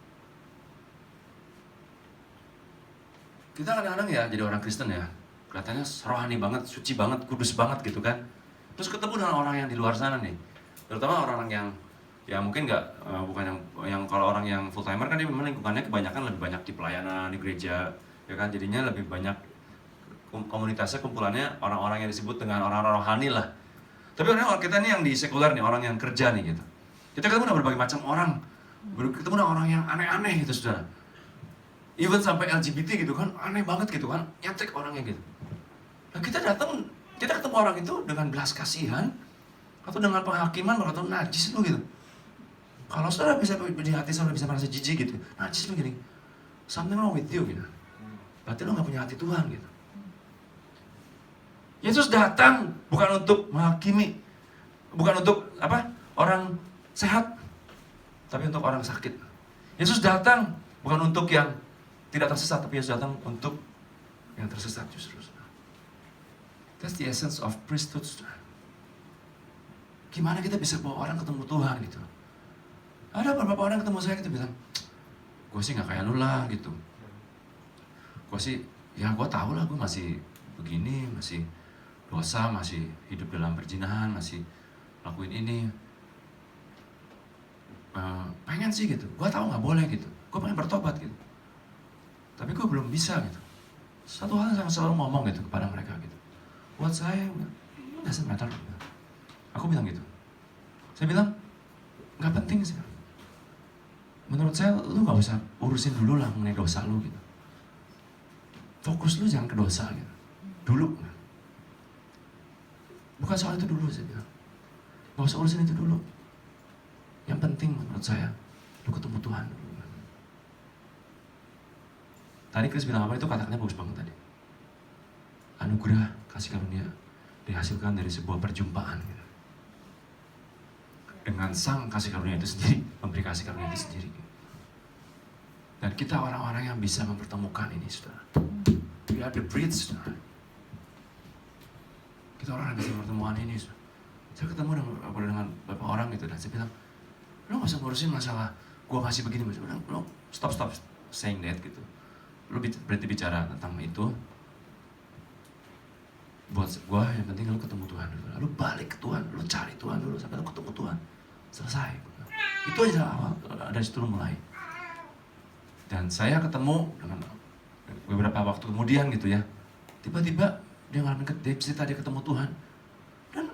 Kita kadang-kadang ya jadi orang Kristen ya, kelihatannya rohani banget, suci banget, kudus banget gitu kan. Terus ketemu dengan orang yang di luar sana nih, terutama orang-orang yang mungkin bukan yang kalau orang yang full timer kan dia memang lingkungannya kebanyakan lebih banyak di pelayanan di gereja ya kan, jadinya lebih banyak komunitasnya, kumpulannya orang-orang yang disebut dengan orang-orang rohani lah. Tapi orang kita nih yang di sekuler nih, orang yang kerja nih gitu, kita ketemu dengan berbagai macam orang, ketemu dengan orang yang aneh-aneh gitu saudara, even sampai LGBT gitu kan, aneh banget gitu kan, nyetek orangnya gitu. Nah kita ketemu orang itu dengan belas kasihan atau dengan penghakiman atau najis lu gitu. Kalau saudara bisa di hati saudara bisa merasa jijik gitu, najis lu gini, something wrong with you gitu. Berarti lu nggak punya hati Tuhan gitu. Yesus datang bukan untuk menghakimi, bukan untuk orang sehat, tapi untuk orang sakit. Yesus datang bukan untuk yang tidak tersesat, tapi Yesus datang untuk yang tersesat justru. That's the essence of priesthood. Gimana kita bisa bawa orang ketemu Tuhan gitu? Ada beberapa orang ketemu saya gitu bilang, gue sih nggak kayak lu lah gitu. Gue sih, ya gue tahu lah gue masih begini, masih dosa, masih hidup dalam perzinahan, masih lakuin ini. Pengen sih gitu, gue tahu nggak boleh gitu, gue pengen bertobat gitu, tapi gue belum bisa gitu. Satu hal yang selalu ngomong gitu kepada mereka gitu, buat saya doesn't matter. Aku bilang gitu, saya bilang nggak penting sih. Menurut saya lu nggak usah urusin dulu lah mengenai dosa lu gitu. Fokus lu jangan ke dosa gitu, dulu. Bukan soal itu dulu, saya bilang, nggak usah urusin itu dulu. Yang penting menurut saya, lu ketemu Tuhan dulu. Tadi Chris bilang apa itu, kata-katanya bagus banget tadi. Anugerah kasih karunia dihasilkan dari sebuah perjumpaan gitu. Dengan sang kasih karunia itu sendiri, memberi kasih karunia itu sendiri. Dan kita orang-orang yang bisa mempertemukan ini, saudara. We are the bridge, saudara. Kita orang yang bisa mempertemukan ini, saudara. Saya ketemu dengan beberapa orang gitu, dan saya bilang, lo gak usah ngurusin masalah gua masih begini, lo stop saying that gitu. Lo berarti bicara tentang itu. Buat gua yang penting lo ketemu Tuhan dulu. Lo balik ke Tuhan, lo cari Tuhan dulu sampai lo ketemu Tuhan. Selesai. Itu aja awal, dari situ lo mulai. Dan saya ketemu dengan beberapa waktu kemudian gitu ya. Tiba-tiba dia ngalamin cerita dia ketemu Tuhan. Dan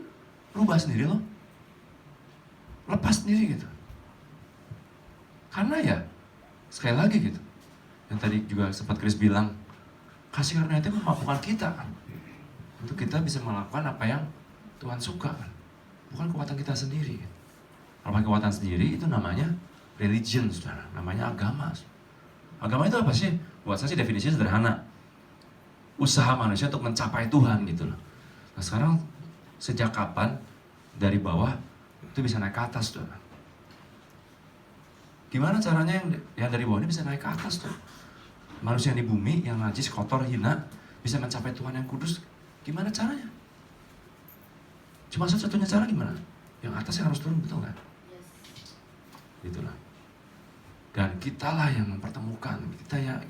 rubah sendiri lo. Lepas sendiri gitu. Karena ya, sekali lagi gitu, yang tadi juga sempat Chris bilang, kasih karunia itu memampukan kita kan, untuk kita bisa melakukan apa yang Tuhan suka kan, bukan kekuatan kita sendiri. Kalau pakai kekuatan sendiri itu namanya religion, saudara, namanya agama. Agama itu apa sih? Buat saya sih definisinya sederhana, usaha manusia untuk mencapai Tuhan gitu loh. Nah sekarang sejak kapan dari bawah itu bisa naik ke atas, saudara? Gimana caranya yang dari bawah ini bisa naik ke atas tuh? Manusia yang di bumi, yang najis, kotor, hina, bisa mencapai Tuhan yang kudus. Gimana caranya? Cuma satu-satunya cara gimana? Yang atasnya harus turun, betul nggak? Yes. Itulah. Dan kitalah yang mempertemukan.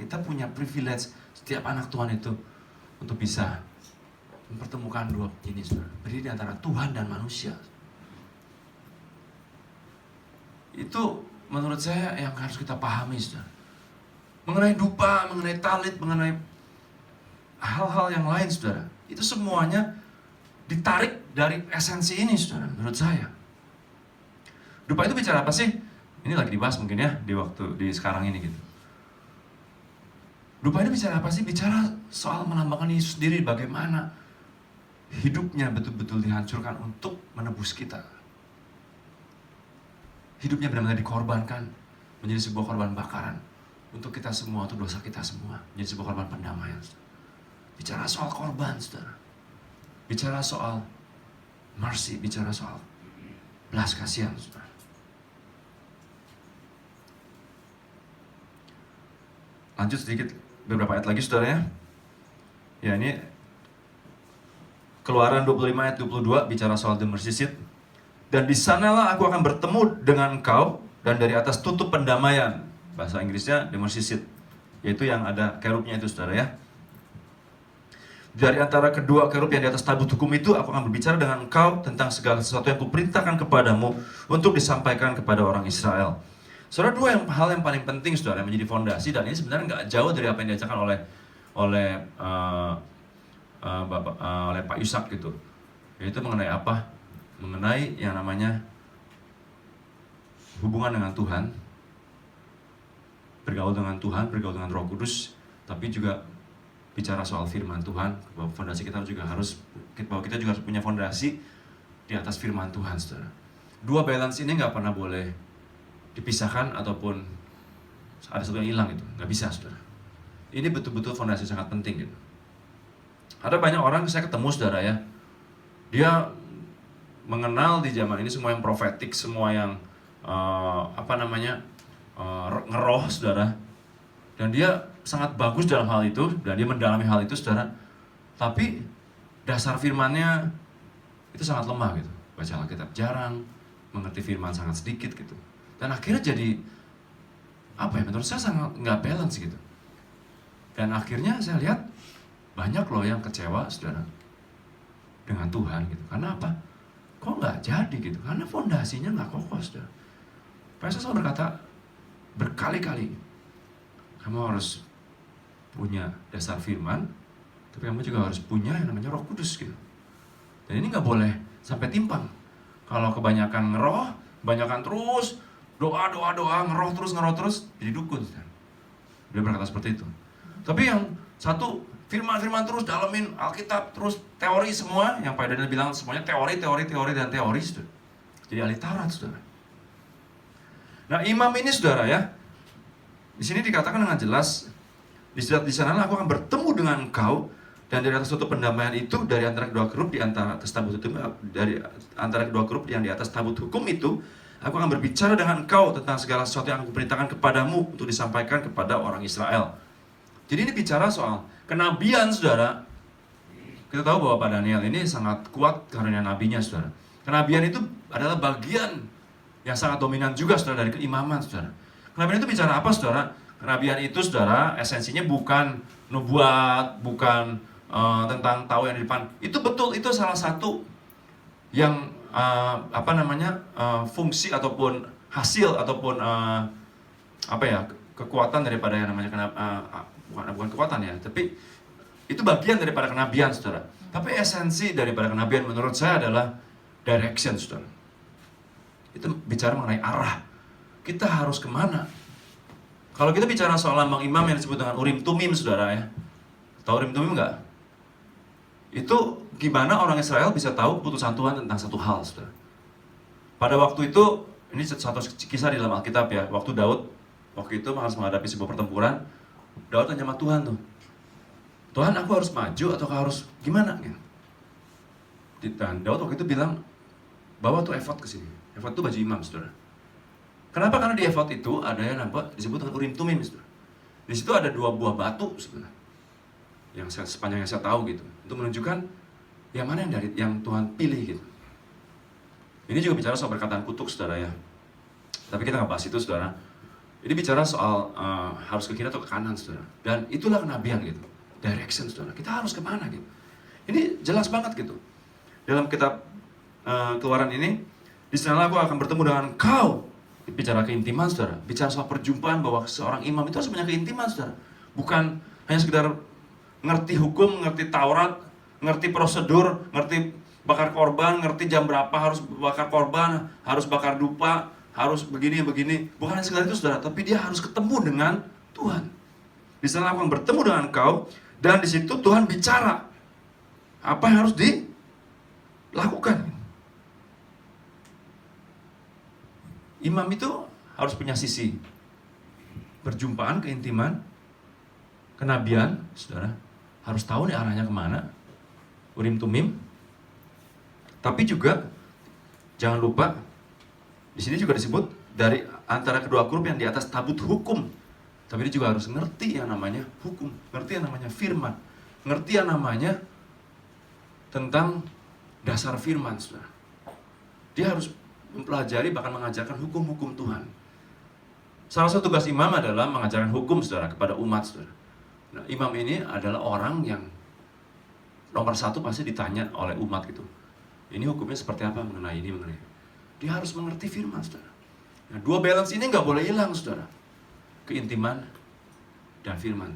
Kita punya privilege setiap anak Tuhan itu untuk bisa mempertemukan dua ini, saudara. Berdiri di antara Tuhan dan manusia. Itu menurut saya yang harus kita pahami, saudara. Mengenai dupa, mengenai talit, mengenai hal-hal yang lain, saudara. Itu semuanya ditarik dari esensi ini, saudara, menurut saya. Dupa itu bicara apa sih? Ini lagi dibahas mungkin ya, di sekarang ini gitu. Dupa itu bicara apa sih? Bicara soal melambangkan Yesus sendiri, bagaimana hidupnya betul-betul dihancurkan untuk menebus kita. Hidupnya benar-benar dikorbankan menjadi sebuah korban bakaran untuk kita semua, untuk dosa kita semua, menjadi sebuah korban pendamaian. Bicara soal korban, saudara. Bicara soal mercy, bicara soal belas kasihan, saudara. Lanjut sedikit, beberapa ayat lagi, saudara ya. Ya, ini Keluaran 25 ayat 22 bicara soal the mercy seat. Dan di sanalah aku akan bertemu dengan engkau, dan dari atas tutup pendamaian, bahasa Inggrisnya the mercy seat, yaitu yang ada kerubnya itu, saudara ya. Dari antara kedua kerub yang di atas tabut hukum itu, aku akan berbicara dengan engkau tentang segala sesuatu yang kuperintahkan kepadamu untuk disampaikan kepada orang Israel. Saudara, hal yang paling penting, saudara, yang menjadi fondasi, dan ini sebenarnya nggak jauh dari apa yang diajarkan oleh Pak Yusak gitu, yaitu mengenai apa? Mengenai yang namanya hubungan dengan Tuhan, bergaul dengan Tuhan, bergaul dengan Roh Kudus, tapi juga bicara soal firman Tuhan. Bahwa fondasi kita juga harus punya fondasi di atas firman Tuhan, saudara. Dua balance ini nggak pernah boleh dipisahkan ataupun ada satu yang hilang, itu nggak bisa, saudara. Ini betul-betul fondasi sangat penting gitu. Ada banyak orang saya ketemu, saudara ya, dia mengenal di zaman ini semua yang profetik, semua yang ngeroh, saudara. Dan dia sangat bagus dalam hal itu, dan dia mendalami hal itu, saudara. Tapi dasar firmannya itu sangat lemah gitu. Baca Alkitab jarang, mengerti firman sangat sedikit gitu. Dan akhirnya jadi menurut saya sangat nggak balance gitu. Dan akhirnya saya lihat banyak loh yang kecewa, saudara, dengan Tuhan gitu. Karena apa? kok nggak jadi gitu? Karena fondasinya nggak kokoh, saudara. Saya selalu berkata berkali-kali, kamu harus punya dasar firman, tapi kamu juga harus punya yang namanya Roh Kudus gitu. Dan ini nggak boleh sampai timpang. Kalau kebanyakan ngeroh, kebanyakan terus doa, ngeroh terus, jadi dukun. Dia berkata seperti itu. Tapi yang satu firman terus dalamin Alkitab, terus teori semua, yang Pak Daniel bilang semuanya teori dan teori, saudara. Jadi ahli Taurat, saudara. Nah, imam ini, saudara ya, di sini dikatakan dengan jelas, di sana aku akan bertemu dengan engkau, dan dari atas suatu pendamaian itu, dari antara kedua grup di antara atas tabut hukum, dari antara kedua grup yang di atas tabut hukum itu, aku akan berbicara dengan engkau tentang segala sesuatu yang aku perintahkan kepadamu untuk disampaikan kepada orang Israel. Jadi ini bicara soal kenabian, saudara. Kita tahu bahwa Pak Daniel ini sangat kuat karena nabinya, saudara. Kenabian itu adalah bagian yang sangat dominan juga, saudara, dari keimaman, saudara. Kenabian itu bicara apa, saudara? Kenabian itu, saudara, esensinya bukan nubuat, bukan tentang tahu yang di depan. Itu betul, itu salah satu yang fungsi ataupun hasil ataupun kekuatan daripada yang namanya bukan kekuatan ya, tapi itu bagian daripada kenabian, saudara. Tapi esensi daripada kenabian menurut saya adalah direction, saudara. Itu bicara mengenai arah. Kita harus kemana? Kalau kita bicara soal lambang imam yang disebut dengan Urim Tumim, saudara ya. Tahu Urim Tumim nggak? Itu gimana orang Israel bisa tahu keputusan Tuhan tentang satu hal, saudara. Pada waktu itu, ini satu kisah di dalam Alkitab ya. Waktu itu harus menghadapi sebuah pertempuran, Daud tanya sama Tuhan tuh, Tuhan, aku harus maju atau harus gimana? Dan Daud waktu itu bilang, bawa tuh efod ke sini. Efod itu baju imam, saudara. Kenapa? Karena di efod itu ada yang disebut dengan Urim Tumim, saudara. Di situ ada 2 buah batu sebenarnya. Sepanjang yang saya tahu gitu. Untuk menunjukkan yang mana yang Tuhan pilih gitu. Ini juga bicara soal perkataan kutuk, saudara ya. Tapi kita nggak bahas itu, saudara. Ini bicara soal harus ke kiri atau ke kanan, saudara. Dan itulah kenabian gitu. Direction, saudara. Kita harus kemana gitu. Ini jelas banget gitu. Dalam kitab Keluaran ini, di sana aku akan bertemu dengan kau. Bicara keintiman, saudara. Bicara soal perjumpaan bahwa seorang imam itu harus punya keintiman, saudara. Bukan hanya sekedar ngerti hukum, ngerti Taurat, ngerti prosedur, ngerti bakar korban, ngerti jam berapa harus bakar korban, harus bakar dupa, harus begini. Bukan hanya sekedar itu, saudara. Tapi dia harus ketemu dengan Tuhan. Di sana aku akan bertemu dengan kau, dan di situ Tuhan bicara apa yang harus dilakukan. Imam itu harus punya sisi perjumpaan, keintiman, kenabian, saudara. Harus tahu nih arahnya kemana, Urim Tumim. Tapi juga jangan lupa di sini juga disebut dari antara kedua grup yang di atas tabut hukum. Tapi dia juga harus ngerti yang namanya hukum, ngerti yang namanya firman, ngerti yang namanya tentang dasar firman, saudara. Dia harus mempelajari, bahkan mengajarkan hukum-hukum Tuhan. Salah satu tugas imam adalah mengajarkan hukum, saudara, kepada umat, saudara. Nah, imam ini adalah orang yang nomor 1 pasti ditanya oleh umat gitu. Ini hukumnya seperti apa mengenai ini, mengenai. Dia harus mengerti firman, saudara. Nah, 2 balance ini nggak boleh hilang, saudara. Keintiman dan firman.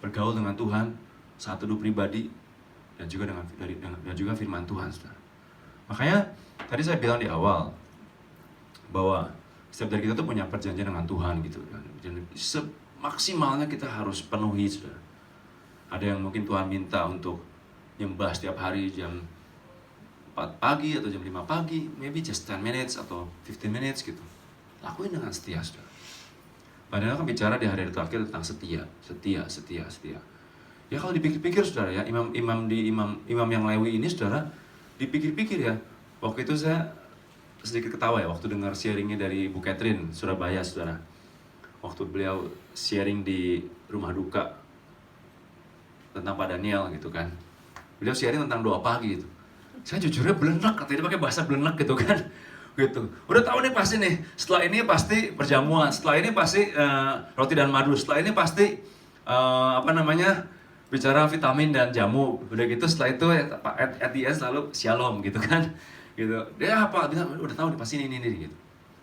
Bergaul dengan Tuhan, saat teduh pribadi, dan juga firman Tuhan, saudara. Makanya tadi saya bilang di awal bahwa setiap dari kita tuh punya perjanjian dengan Tuhan gitu. Dan semaksimalnya kita harus penuhi, saudara. Ada yang mungkin Tuhan minta untuk nyembah setiap hari jam 4 pagi atau jam 5 pagi, maybe just 10 minutes atau 15 minutes gitu. Lakuin dengan setia, saudara. Padahal kan bicara di hari terakhir tentang setia. Ya kalau dipikir-pikir, saudara ya, imam yang Lewi ini, saudara, dipikir-pikir ya. Waktu itu saya sedikit ketawa ya waktu dengar sharingnya dari Bu Catherine Surabaya, saudara. Waktu beliau sharing di rumah duka tentang Pak Daniel gitu kan. Beliau sharing tentang doa pagi gitu. Saya jujurnya belenek, katanya dia pakai bahasa belenek gitu kan. Gitu. Udah tahu nih pasti nih, setelah ini pasti perjamuan, setelah ini pasti roti dan madu, setelah ini pasti bicara vitamin dan jamu. Udah gitu setelah itu at the end selalu shalom gitu kan. gitu. Dia apa? Bilang udah tahu nih pasti ini gitu.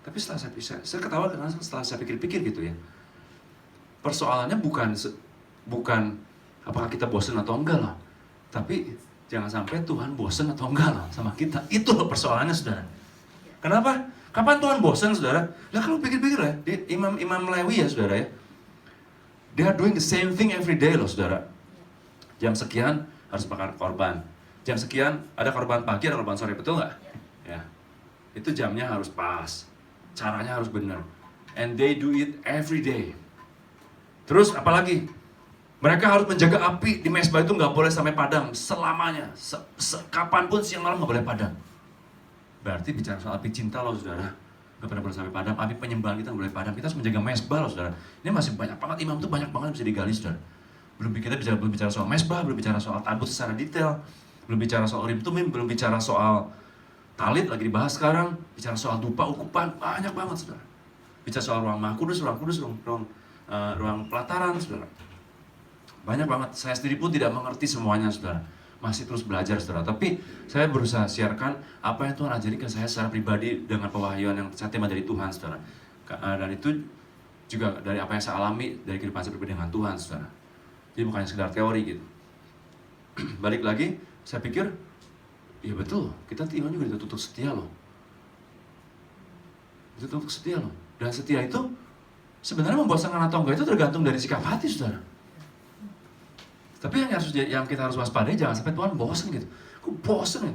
Tapi setelah saya ketawa karena setelah saya pikir-pikir gitu ya. Persoalannya bukan apakah kita bosan atau enggak loh. Tapi jangan sampai Tuhan bosan atau enggak loh sama kita. Itu loh persoalannya, saudara. Kenapa? Kapan Tuhan bosan, saudara? Lah kalau pikir-pikir ya, imam Lewi ya, saudara ya. They are doing the same thing every day loh, saudara. Jam sekian harus bakar korban. Jam sekian ada korban pagi, ada korban sore, betul nggak? Ya. Itu jamnya harus pas. Caranya harus benar. And they do it every day. Terus apalagi? Mereka harus menjaga api di mezbah itu nggak boleh sampai padam selamanya. Kapanpun siang malam nggak boleh padam. Berarti bicara soal api cinta loh, saudara. Nggak pernah boleh sampai padam. Api penyembahan kita nggak boleh padam. Kita harus menjaga mezbah loh, saudara. Ini masih banyak banget, imam tuh banyak banget yang bisa digali, saudara. Belum bicara soal mezbah, belum bicara soal tabut secara detail, belum bicara soal urim tumim, belum bicara soal talit lagi dibahas sekarang, bicara soal dupa ukupan, banyak banget, saudara. Bicara soal ruang maha kudus, ruang pelataran, saudara. Banyak banget. Saya sendiri pun tidak mengerti semuanya, saudara. Masih terus belajar, saudara. Tapi saya berusaha siarkan apa yang Tuhan ajari ke saya secara pribadi dengan pewahyuan yang saya terima dari Tuhan, saudara. Dan itu juga dari apa yang saya alami dari kehidupan saya pribadi dengan Tuhan, saudara. Jadi bukan sekedar teori gitu. Balik lagi, saya pikir, ya betul, kita iman juga dituntut setia loh. Dituntut setia loh. Dan setia itu sebenarnya membosankan atau enggak itu tergantung dari sikap hati, saudara. Tapi yang kita harus waspadai jangan sampai Tuhan bosan gitu. Kok bosan ya?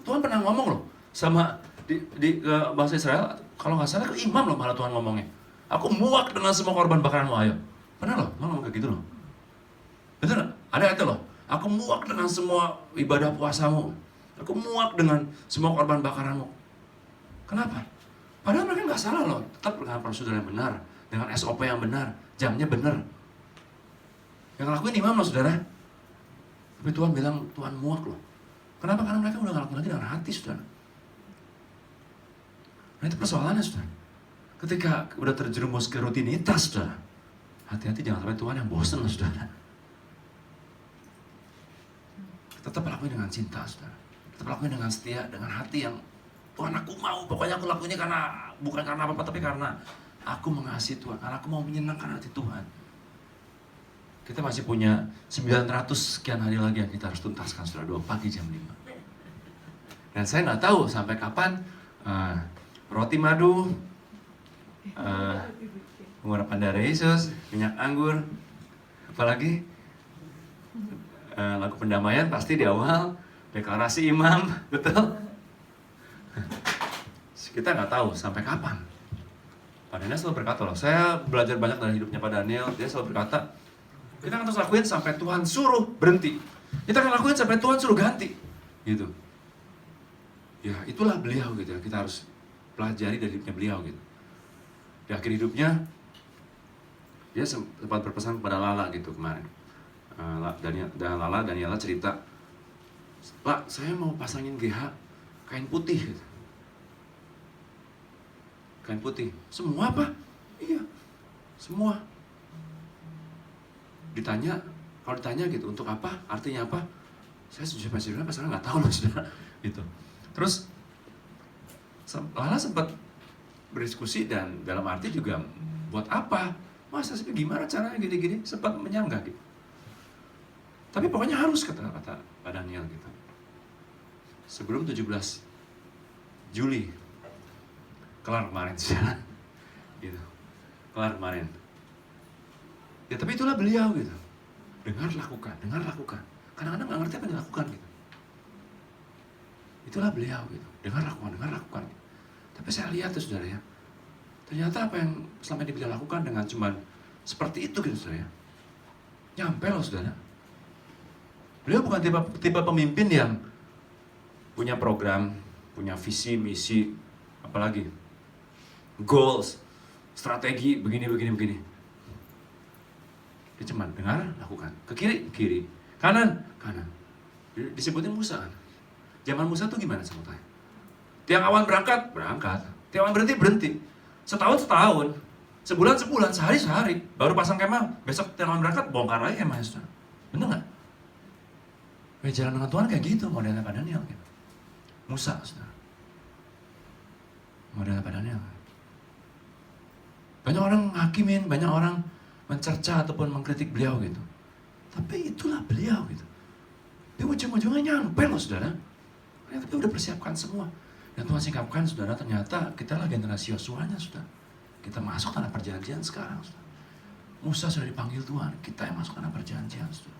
Tuhan pernah ngomong loh sama di bahasa Israel, kalau nggak salah ke imam loh malah Tuhan ngomongnya. Aku muak dengan semua korban bakaranmu, ayo. Pernah loh, Tuhan ngomong kayak gitu loh. Betul nggak? Ada itu loh. Aku muak dengan semua ibadah puasamu. Aku muak dengan semua korban bakaranmu. Kenapa? Padahal mereka nggak salah loh. Tetap dengan prosedur yang benar, dengan SOP yang benar, jamnya benar. Yang ngelakuin imam loh, saudara. Tapi Tuhan bilang, Tuhan muak loh. Kenapa? Karena mereka udah ngelakuin lagi dengan hati, saudara. Nah itu persoalannya, saudara. Ketika udah terjerumus ke rutinitas, saudara, hati-hati jangan sampai Tuhan yang bosan loh, saudara. Tetap lakuin dengan cinta, saudara. Tetap lakuin dengan setia, dengan hati yang Tuhan aku mau. Pokoknya aku lakuinnya karena bukan karena apa-apa, tapi karena aku mengasihi Tuhan, karena aku mau menyenangkan hati Tuhan. Kita masih punya 900 sekian hari lagi yang kita harus tuntaskan, saudara, 2 pagi jam 5. Dan saya nggak tahu sampai kapan roti madu, pengurapan darah Yesus, minyak anggur, apalagi lagu pendamaian pasti di awal, deklarasi imam, betul? Kita nggak tahu sampai kapan. Pak Daniel selalu berkata loh, saya belajar banyak dari hidupnya Pak Daniel, dia selalu berkata, kita akan terus lakuin sampai Tuhan suruh berhenti. Kita akan lakuin sampai Tuhan suruh ganti. Gitu. Ya itulah beliau gitu ya. Kita harus pelajari dari hidupnya beliau gitu. Di akhir hidupnya, dia sempat berpesan kepada Lala gitu kemarin. Daniela cerita, Pak, saya mau pasangin GH kain putih gitu. Kain putih. Semua apa? Iya. Semua. Kalau ditanya gitu, untuk apa? Artinya apa? Saya sejujurnya pasangan nggak tahu loh, saudara. Gitu. Terus Lala sempat berdiskusi dan dalam arti juga buat apa? Masa sih gimana caranya gini-gini? Sempat menyanggah gitu. Tapi pokoknya harus kata Pak Daniel gitu. Sebelum 17 Juli kelar kemarin, saudara. Gitu. Kelar kemarin. Ya tapi itulah beliau gitu. Dengar lakukan. Kadang-kadang nggak ngerti apa yang dilakukan gitu. Itulah beliau gitu. Dengar lakukan. Tapi saya lihat tuh, saudara ya. Ternyata apa yang selama ini beliau lakukan dengan cuman seperti itu gitu, saudara ya. Nyampe loh, saudara. Beliau bukan tipe pemimpin yang punya program, punya visi, misi, apalagi goals, strategi begini. Dia cuma dengar, lakukan. Ke kiri, kanan. Disebutin Musa kan. Zaman Musa tuh gimana sama saya? Tiang awan berangkat. Tiang awan berhenti. Setahun, sebulan, sehari. Baru pasang kemah, besok tiang awan berangkat, bongkar lagi kemahnya, saudara. Bener nggak? Jalan dengan Tuhan kayak gitu modelnya Pak Daniel gitu. Musa, saudara. Model apa Daniel? Banyak orang hakimin, banyak orang mencerca ataupun mengkritik beliau gitu. Tapi itulah beliau gitu. Di ujung-ujungnya nyampe loh saudara. Ternyata dia udah persiapkan semua. Dan Tuhan singkapkan saudara, ternyata kita lah generasi Yosuanya saudara. Kita masuk tanah perjanjian sekarang saudara. Musa sudah dipanggil Tuhan, kita yang masuk tanah perjanjian saudara.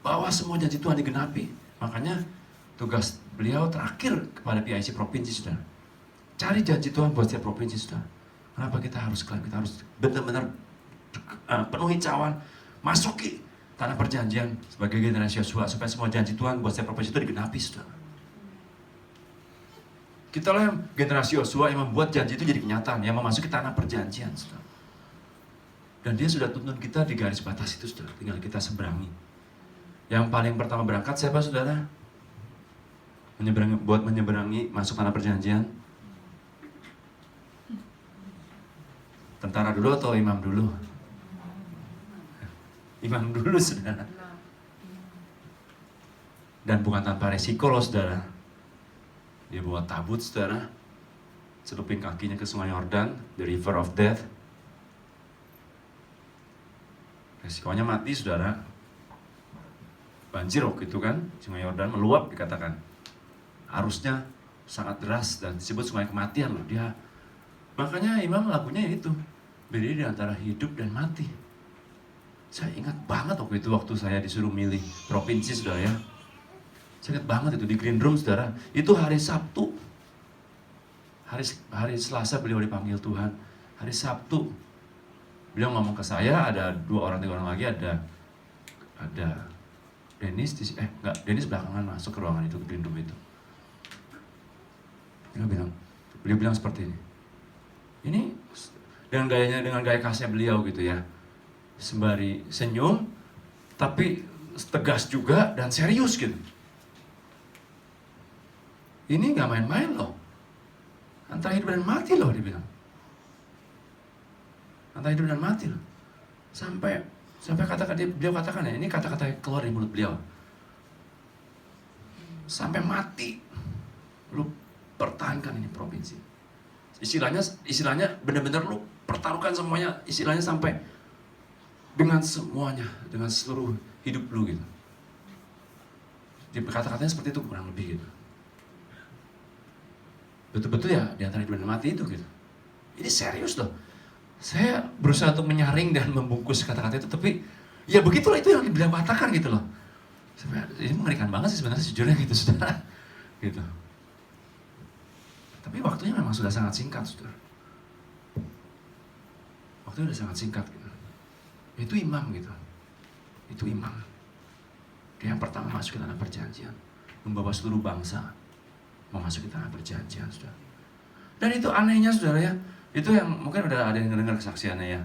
Bahwa semua janji Tuhan digenapi. Makanya tugas beliau terakhir kepada PIC provinsi saudara. Cari janji Tuhan buat setiap provinsi saudara. Kenapa kita harus klaim? Kita harus benar-benar penuhi cawan, masuki tanah perjanjian sebagai generasi Yosua supaya semua janji Tuhan buat setiap provinsi itu digenapi saudara. Kita lah yang generasi Yosua yang membuat janji itu jadi kenyataan, yang memasuki tanah perjanjian saudara. Dan dia sudah tuntun kita di garis batas itu saudara, tinggal kita seberangi. Yang paling pertama berangkat siapa saudara? Buat menyeberangi masuk tanah perjanjian. Tentara dulu atau imam dulu? Imam dulu saudara. Dan bukan tanpa resiko loh saudara. Dia bawa tabut saudara, celupin kakinya ke sungai Yordan, the river of death. Resikonya mati saudara. Banjir waktu itu kan, sungai Yordan meluap dikatakan. Arusnya sangat deras dan disebut sungai kematian loh dia. Makanya imam lagunya itu, berdiri di antara hidup dan mati. Saya ingat banget waktu itu, waktu saya disuruh milih provinsi saudara ya. Saya ingat banget itu di green room saudara. Itu hari Sabtu. Hari Selasa beliau dipanggil Tuhan. Hari Sabtu beliau ngomong ke saya, ada 2 orang 3 orang lagi, ada Dennis Dennis belakangan masuk ke ruangan itu, ke green room itu. Beliau bilang seperti ini. Ini dengan gaya khasnya beliau gitu ya. Sembari senyum tapi tegas juga dan serius gitu. Ini gak main-main loh. Antara hidup dan mati loh, dia bilang. Antara hidup dan mati loh. Sampai beliau katakan ya, ini kata-kata keluar dari mulut beliau. Sampai mati, lu pertahankan ini provinsi. Istilahnya benar-benar lu pertaruhkan semuanya, istilahnya sampai dengan semuanya, dengan seluruh hidup lu gitu. Jadi kata-katanya seperti itu kurang lebih gitu. Betul-betul ya di antara hidup dan mati itu gitu. Ini serius loh. Saya berusaha untuk menyaring dan membungkus kata-kata itu, tapi ya begitulah, itu yang beliau katakan gitu loh. Ini mengerikan banget sih sebenarnya sejujurnya gitu saudara. Gitu. Tapi waktunya memang sudah sangat singkat saudara. Waktunya sudah sangat singkat gitu. Itu imam gitu. Itu imam. Dia yang pertama masuk ke tanah perjanjian, membawa seluruh bangsa memasuki tanah perjanjian saudara. Dan itu anehnya saudara ya, itu yang mungkin udah ada yang dengar kesaksiannya ya,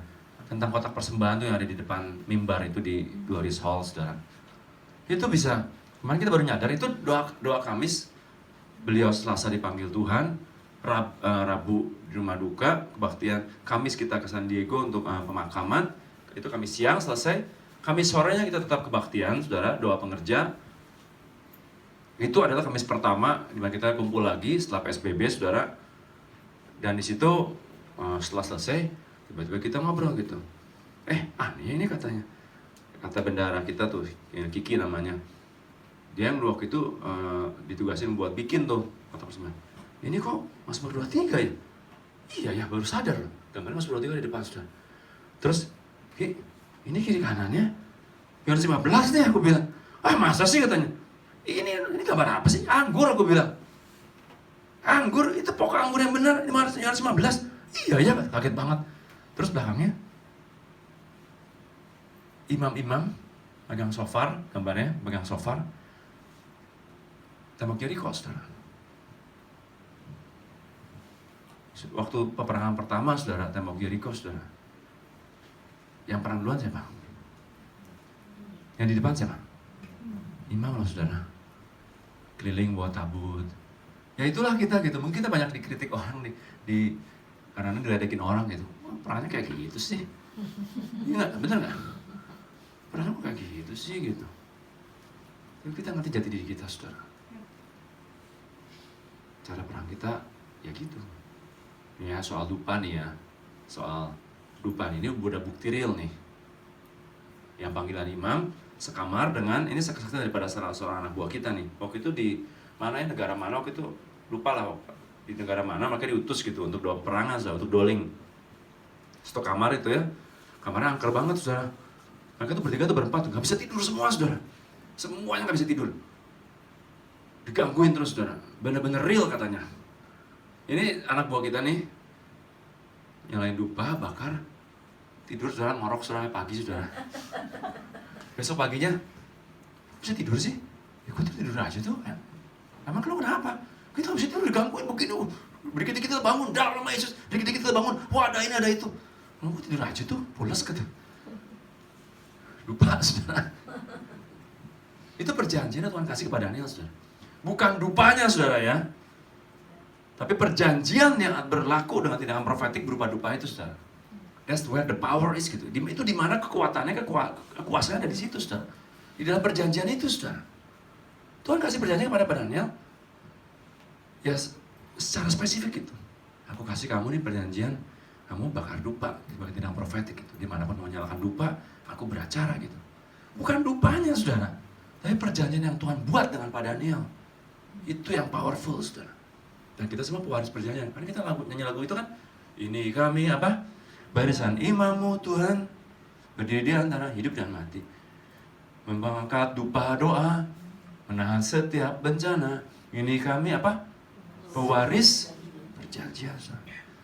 tentang kotak persembahan tuh yang ada di depan mimbar itu di Glory Hall saudara. Itu bisa, kemarin kita baru nyadar itu doa Kamis, beliau Selasa dipanggil Tuhan, Rabu di rumah duka, kebaktian Kamis kita ke San Diego untuk pemakaman, itu Kamis siang selesai, Kamis sorenya kita tetap kebaktian saudara, doa pengerja. Itu adalah Kamis pertama di mana kita kumpul lagi setelah PSBB saudara. Dan di situ setelah selesai tiba-tiba kita ngobrol gitu. Aneh ini katanya. Kata bendara kita tuh, Kiki namanya. Dia yang waktu itu ditugasin buat bikin tuh kotak persembahan. Ini kok Mas Baru 23 ya? Iya ya, baru sadar loh. Gambarnya Mas Baru 23 di depan saudara. Terus, ini kiri kanannya Yohanes 15 nih aku bilang. Masa sih katanya. Ini gambar apa sih? Anggur aku bilang. Anggur, itu pokok anggur yang benar, ini Yohanes 15. Iya ya, kaget banget. Terus belakangnya imam-imam pegang shofar, gambarnya pegang shofar. Tembok Yeriko saudara. Waktu peperangan pertama saudara, tembok Yeriko saudara. Yang perang duluan siapa? Yang di depan siapa? Imam loh saudara. Keliling bawa tabut. Ya itulah kita gitu. Mungkin kita banyak dikritik orang karena diledekin orang gitu. Perannya kayak gitu sih. Iya nggak? Bener nggak? Perannya kok kayak gitu sih gitu. Tapi kita ngerti jati diri kita saudara. Cara perang kita Ya gitu. Ya soal dupa nih ya. Soal dupa ini udah bukti real nih. Yang panggilan imam sekamar dengan, ini saksi-saksi daripada seorang anak buah kita nih. Waktu itu di mana ya, negara mana waktu itu, lupa lah di negara mana, mereka diutus gitu untuk doa perangan, untuk doling. Satu kamar itu ya, kamarnya angker banget saudara. Mereka tuh bertiga tuh berempat, gak bisa tidur semua saudara. Semuanya gak bisa tidur. Digangguin terus saudara, bener-bener real katanya. Ini anak buah kita nih, nyalain dupa, bakar, tidur saudara, ngorok saudara pagi saudara. Besok paginya, bisa tidur sih? Ya gue tidur aja tuh. Emang lu kenapa? Kita bisa tidur digangguin begini. Dikit-dikit kita bangun, dalam nama Yesus. Dikit-dikit kita bangun, wah ada ini ada itu. Gue tidur aja tuh, pulas kata. Lupa saudara. Itu perjanjian Tuhan kasih kepada Daniel saudara. Bukan dupanya saudara ya. Tapi perjanjian yang berlaku dengan tindakan profetik berupa dupa itu saudara. That's where the power is gitu. Itu di mana kekuatannya, kekuasaan ada di situ, saudara. Di dalam perjanjian itu, saudara. Tuhan kasih perjanjian kepada Daniel. Ya, secara spesifik gitu. Aku kasih kamu nih perjanjian, kamu bakar dupa sebagai tindakan profetik gitu. Dimanapun mau nyalakan dupa, aku beracara gitu. Bukan dupanya, saudara. Tapi perjanjian yang Tuhan buat dengan Pak Daniel. Itu yang powerful, saudara. Dan kita semua pewaris perjanjian. Kan kita nyanyi lagu itu kan, ini kami apa? Barisan imammu Tuhan, berdiri di antara hidup dan mati, mengangkat dupa doa, menahan setiap bencana. Ini kami apa? Pewaris perjanjian.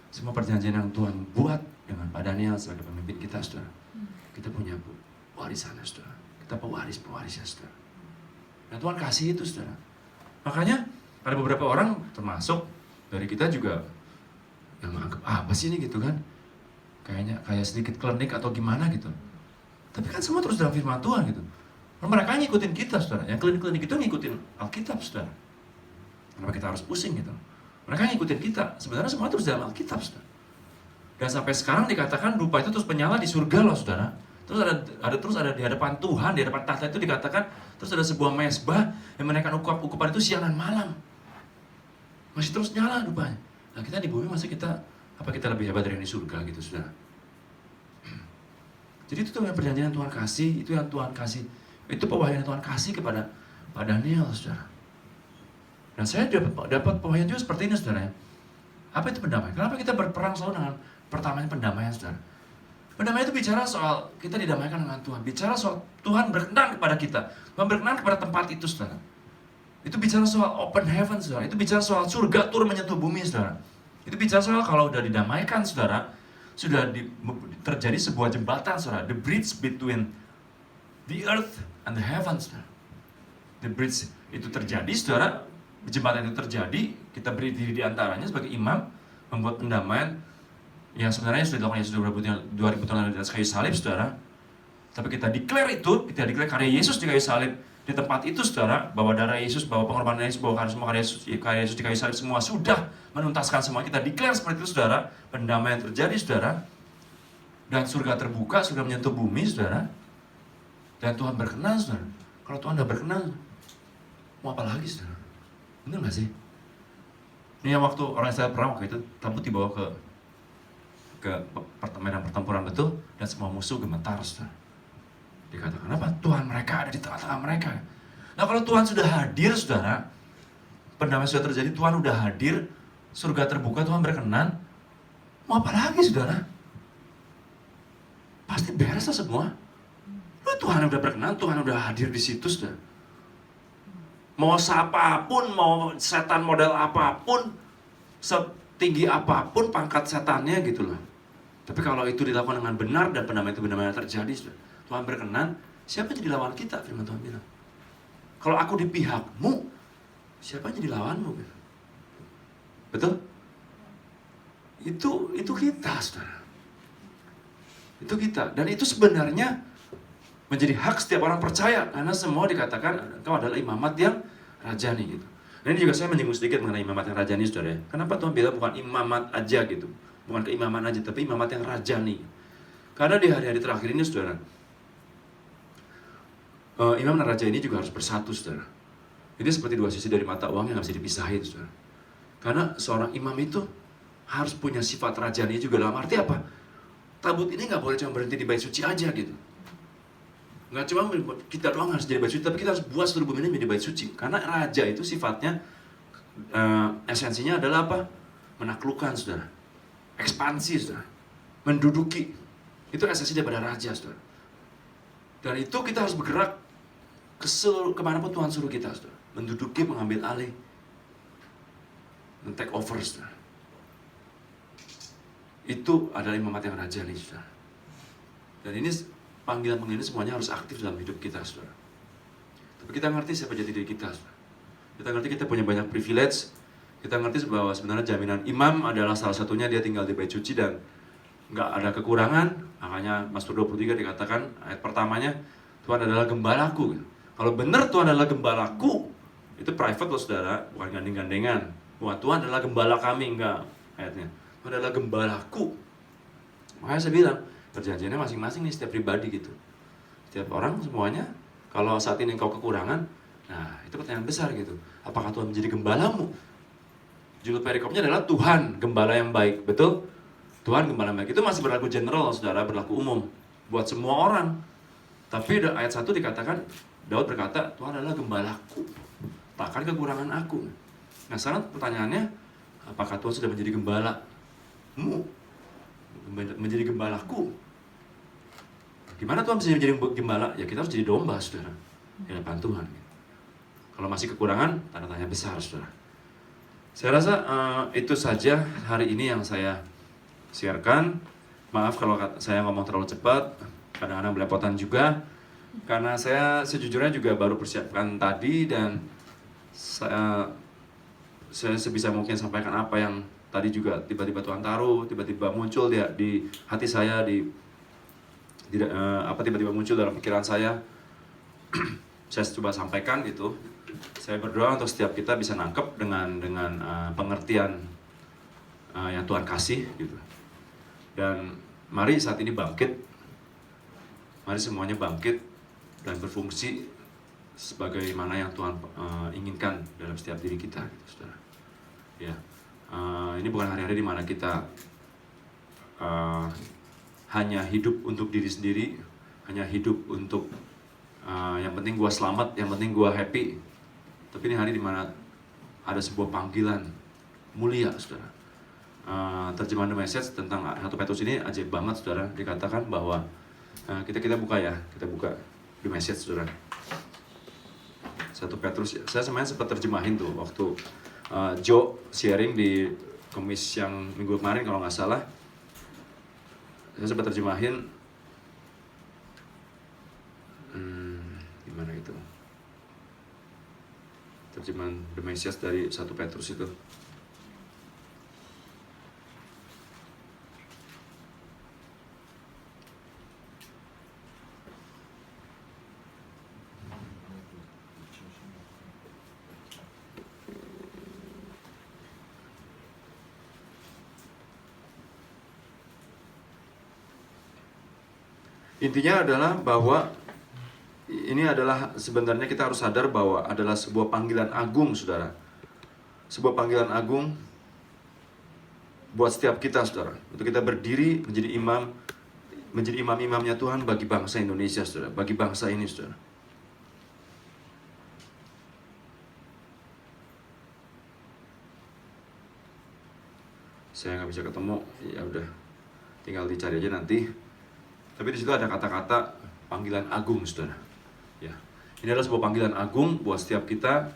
Semua perjanjian yang Tuhan buat dengan Pak Daniel sebagai pemimpin kita, saudara. Kita punya warisannya, saudara. Kita pewarisnya, saudara. Dan Tuhan kasih itu, saudara. Makanya ada beberapa orang, termasuk dari kita juga, yang menganggap apa sih ini gitu kan? Kayak sedikit klinik atau gimana gitu. Tapi kan semua terus dalam firman Tuhan gitu. Mereka ngikutin kita, saudara. Yang klinik-klinik itu ngikutin Alkitab, saudara. Kenapa kita harus pusing gitu? Mereka ngikutin kita. Sebenarnya semua terus dalam Alkitab, saudara. Dan sampai sekarang dikatakan dupa itu terus menyala di surga loh, saudara. Terus ada di hadapan Tuhan, di hadapan tahta itu dikatakan terus ada sebuah mesbah yang menaikkan ukupan itu siang dan malam. Masih terus nyala dupanya. Nah kita di bumi masih apa kita lebih hebat dari yang di surga gitu, saudara. Jadi itu tuh yang perjanjian yang Tuhan kasih, itu yang Tuhan kasih, itu pewahyuan yang Tuhan kasih kepada Pak Daniel, saudara. Dan saya dapat pewahyuan juga seperti ini, saudara. Apa itu pendamaian? Kenapa kita berperang selalu dengan pertamanya pendamaian, saudara? Pendamaian itu bicara soal kita didamaikan dengan Tuhan, bicara soal Tuhan berkenan kepada kita, Tuhan berkenan kepada tempat itu, saudara. Itu bicara soal open heaven, saudara. Itu bicara soal surga turun menyentuh bumi, saudara. Itu bicara soal kalau udah didamaikan, saudara, sudah terjadi sebuah jembatan, saudara. The bridge between the earth and the heavens, saudara. The bridge itu terjadi, saudara. Jembatan itu terjadi, kita berdiri di antaranya sebagai imam, membuat pendamaian yang sebenarnya sudah dilakukan Yesus 2000 tahun lalu di atas kayu salib, saudara. Tapi kita declare itu, kita declare karya Yesus di kayu salib di tempat itu, saudara, bahwa darah Yesus, bahwa pengorbanan Yesus, bahwa semua karya Yesus di kayu salib semua sudah menuntaskan semua. Kita declare seperti itu, saudara. Pendamaian terjadi, saudara. Dan surga terbuka, surga menyentuh bumi, saudara. Dan Tuhan berkenan, saudara. Kalau Tuhan udah berkenan, mau apa lagi, saudara? Bener gak sih? Ini yang waktu orang Israel perang waktu itu, Tabut dibawa ke medan pertempuran betul, dan semua musuh gemetar, saudara. Dikatakan apa? Tuhan mereka ada di tengah-tengah mereka. Nah kalau Tuhan sudah hadir, saudara, pendamaian sudah terjadi, Tuhan sudah hadir, surga terbuka, Tuhan berkenan, mau apa lagi, saudara? Pasti beres lah semua. Tuhan udah berkenan, Tuhan udah hadir di situ, saudara. Mau siapapun, mau setan model apapun, setinggi apapun pangkat setannya gitu loh. Tapi kalau itu dilakukan dengan benar dan pendamaian itu benar-benar terjadi, saudara, Tuhan berkenan, siapa jadi lawan kita? Firman Tuhan bilang. Kalau aku di pihakmu, siapa jadi lawanmu? Betul? Itu kita, saudara. Itu kita. Dan itu sebenarnya menjadi hak setiap orang percaya. Karena semua dikatakan, kau adalah imamat yang rajani gitu. Dan ini juga saya menyinggung sedikit mengenai imamat yang rajani, saudara. Kenapa Tuhan bilang bukan imamat aja gitu? Bukan keimaman aja, tapi imamat yang rajani. Karena di hari-hari terakhir ini, saudara, imam dan raja ini juga harus bersatu, saudara. Ini seperti dua sisi dari mata uang yang gak bisa dipisahin, saudara. Karena seorang imam itu harus punya sifat rajani juga. Dalam arti apa? Tabut ini nggak boleh cuma berhenti di bait suci aja gitu. Nggak cuma kita doang harus jadi bait suci, tapi kita harus buat seluruh bumi ini menjadi bait suci. Karena raja itu sifatnya, esensinya adalah apa? Menaklukkan, saudara. Ekspansi, saudara. Menduduki. Itu esensi daripada raja, saudara. Dan itu kita harus bergerak ke kemanapun Tuhan suruh kita, saudara. Menduduki, mengambil alih, men-take over, saudara. Itu adalah imamat yang rajani, saudara. Dan ini panggilan-panggilan ini semuanya harus aktif dalam hidup kita, saudara. Tapi kita ngerti siapa jati diri kita, saudara. Kita ngerti kita punya banyak privilege. Kita ngerti bahwa sebenarnya jaminan imam adalah salah satunya dia tinggal di bait suci dan nggak ada kekurangan. Makanya Mazmur 23 dikatakan ayat pertamanya, Tuhan adalah gembalaku. Kalau benar Tuhan adalah gembalaku, itu private loh, saudara, bukan gandeng-gandengan. Wah, Tuhan adalah gembala kami, enggak ayatnya. Tuhan adalah gembalaku. Makanya saya bilang, perjanjiannya masing-masing nih, setiap pribadi gitu. Setiap orang semuanya, kalau saat ini engkau kekurangan, nah itu pertanyaan besar gitu. Apakah Tuhan menjadi gembalamu? Judul perikopnya adalah Tuhan, gembala yang baik. Betul? Tuhan, gembala yang baik. Itu masih berlaku general, saudara, berlaku umum. Buat semua orang. Tapi ayat 1 dikatakan, Daud berkata, Tuhan adalah gembalaku. Takkan kekurangan aku. Nah sekarang pertanyaannya, apakah Tuhan sudah menjadi gembala? Menjadi gembalaku. Gimana Tuhan bisa menjadi gembala? Ya kita harus jadi domba, saudara, di hadapan Tuhan. Kalau masih kekurangan, tanda tanya besar, saudara. Saya rasa itu saja hari ini yang saya sharekan. Maaf kalau saya ngomong terlalu cepat, kadang-kadang belepotan juga, karena saya sejujurnya juga baru persiapkan tadi dan saya sebisa mungkin sampaikan apa yang tadi juga tiba-tiba Tuhan taruh, tiba-tiba muncul di hati saya, tiba-tiba muncul dalam pikiran saya. Saya coba sampaikan gitu. Saya berdoa untuk setiap kita bisa nangkep dengan pengertian yang Tuhan kasih gitu. Dan mari saat ini bangkit. Mari semuanya bangkit dan berfungsi sebagaimana yang Tuhan inginkan dalam setiap diri kita gitu, saudara. Ya. Ini bukan hari-hari di mana kita hanya hidup untuk diri sendiri, hanya hidup untuk yang penting gua selamat, yang penting gua happy. Tapi ini hari di mana ada sebuah panggilan mulia, saudara. Terjemahan The Message tentang 1 Petrus ini ajaib banget, saudara. Dikatakan bahwa kita buka ya, kita buka The Message, saudara. 1 Petrus, saya sebenarnya sempat terjemahin tuh waktu Joe sharing di Kamis yang minggu kemarin kalau nggak salah. Saya sempat terjemahin gimana itu terjemahan The Message dari 1 Petrus itu. Intinya adalah bahwa ini adalah sebenarnya kita harus sadar bahwa adalah sebuah panggilan agung, saudara. Sebuah panggilan agung buat setiap kita, saudara. Untuk kita berdiri menjadi imam-imamnya Tuhan bagi bangsa Indonesia, saudara. Bagi bangsa ini, saudara. Saya nggak bisa ketemu, ya udah, tinggal dicari aja nanti. Tapi di situ ada kata-kata panggilan agung, saudara. Ya, ini adalah sebuah panggilan agung buat setiap kita.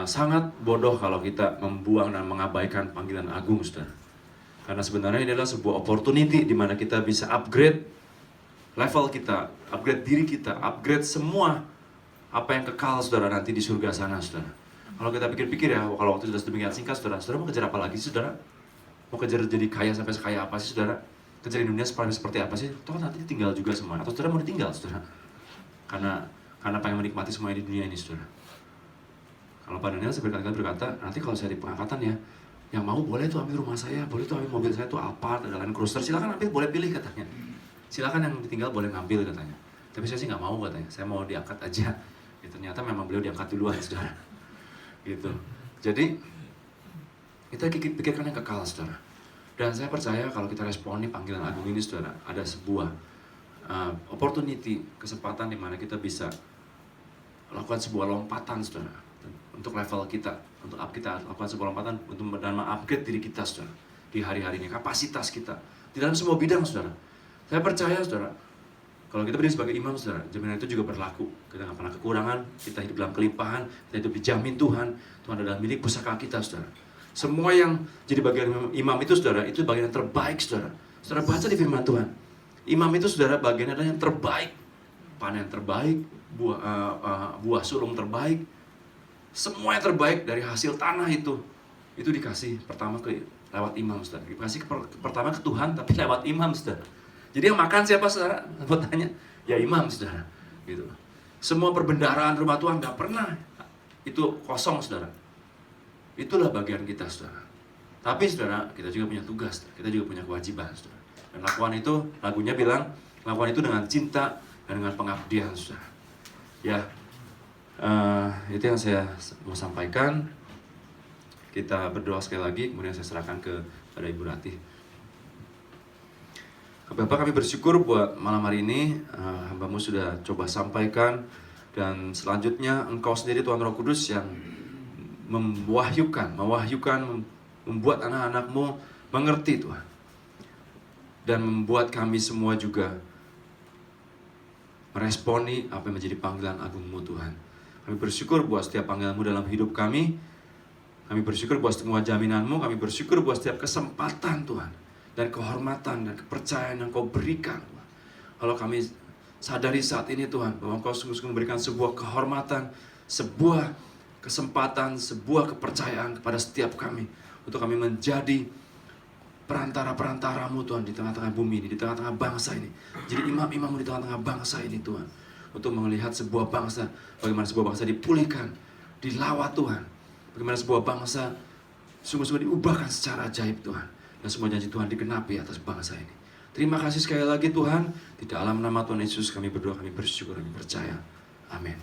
Sangat bodoh kalau kita membuang dan mengabaikan panggilan agung, saudara. Karena sebenarnya ini adalah sebuah opportunity di mana kita bisa upgrade level kita, upgrade diri kita, upgrade semua apa yang kekal, saudara, nanti di surga sana, saudara. Kalau kita pikir-pikir ya, kalau waktu sudah sedemikian singkat, saudara mau kejar apa lagi, saudara? Mau kejar jadi kaya sampai sekaya apa sih, saudara? Kejar dunia seperti apa sih? Toh nanti tinggal juga semua. Atau saudara mau ditinggal, saudara? Karena pengen menikmati semuanya di dunia ini, saudara. Kalau Pak Daniel berkali-kali berkata, nanti kalau saya di pengangkatan ya, yang mau boleh tuh ambil rumah saya, boleh tuh ambil mobil saya tuh Alphard, ada Land Cruiser, silakan ambil, boleh pilih katanya. Silakan yang ditinggal boleh ngambil katanya. Tapi saya sih nggak mau katanya, saya mau diangkat aja. Ya, ternyata memang beliau diangkat duluan, saudara. Gitu. Jadi Kita pikirkan yang kekal, saudara. Dan saya percaya kalau kita responi panggilan agung ini, saudara, ada sebuah opportunity, kesempatan di mana kita bisa lakukan sebuah lompatan, saudara, untuk level kita, untuk kita lakukan sebuah lompatan untuk dan mengupgrade diri kita, saudara, di hari-hari ini, kapasitas kita di dalam semua bidang, saudara. Saya percaya, saudara, kalau kita berdiri sebagai imam, saudara, jaminan itu juga berlaku. Kita nggak pernah kekurangan, kita hidup dalam kelimpahan, kita hidup dijamin Tuhan. Tuhan adalah milik pusaka kita, saudara. Semua yang jadi bagian imam itu, saudara, itu bagian yang terbaik, saudara. Saudara baca di firman Tuhan. Imam itu, saudara, bagian adalah yang terbaik. Panen terbaik, buah sulung terbaik. Semua yang terbaik dari hasil tanah itu dikasih pertama lewat imam, saudara. Dikasih pertama ke Tuhan, tapi lewat imam, saudara. Jadi yang makan siapa, saudara? Buat tanya, ya imam, saudara. Gitu. Semua perbendaharaan rumah Tuhan nggak pernah itu kosong, saudara. Itulah bagian kita, saudara. Tapi, saudara, kita juga punya tugas, saudara. Kita juga punya kewajiban, saudara. Dan lakukan itu, lagunya bilang, lakukan itu dengan cinta dan dengan pengabdian, saudara. Ya, itu yang saya mau sampaikan. Kita berdoa sekali lagi, kemudian saya serahkan kepada Ibu Ratih. Bapak, kami bersyukur buat malam hari ini, hamba-Mu sudah coba sampaikan, dan selanjutnya Engkau sendiri, Tuhan Roh Kudus, yang mewahyukan, membuat anak-anak-Mu mengerti, Tuhan. Dan membuat kami semua juga meresponi apa yang menjadi panggilan agung-Mu, Tuhan. Kami bersyukur buat setiap panggilan-Mu dalam hidup kami. Kami bersyukur buat semua jaminanmu, kami bersyukur buat setiap kesempatan, Tuhan, dan kehormatan dan kepercayaan yang Kau berikan, Tuhan. Kalau kami sadari saat ini, Tuhan, bahwa Kau sungguh-sungguh memberikan sebuah kehormatan, sebuah kesempatan, sebuah kepercayaan kepada setiap kami, untuk kami menjadi perantara-perantara-Mu, Tuhan, di tengah-tengah bumi ini, di tengah-tengah bangsa ini. Jadi imam-imam-Mu di tengah-tengah bangsa ini, Tuhan, untuk melihat sebuah bangsa, bagaimana sebuah bangsa dipulihkan, dilawat, Tuhan. Bagaimana sebuah bangsa sungguh-sungguh diubahkan secara ajaib, Tuhan. Dan semua janji Tuhan digenapi atas bangsa ini. Terima kasih sekali lagi, Tuhan. Di dalam nama Tuhan Yesus kami berdoa, kami bersyukur, kami percaya. Amin.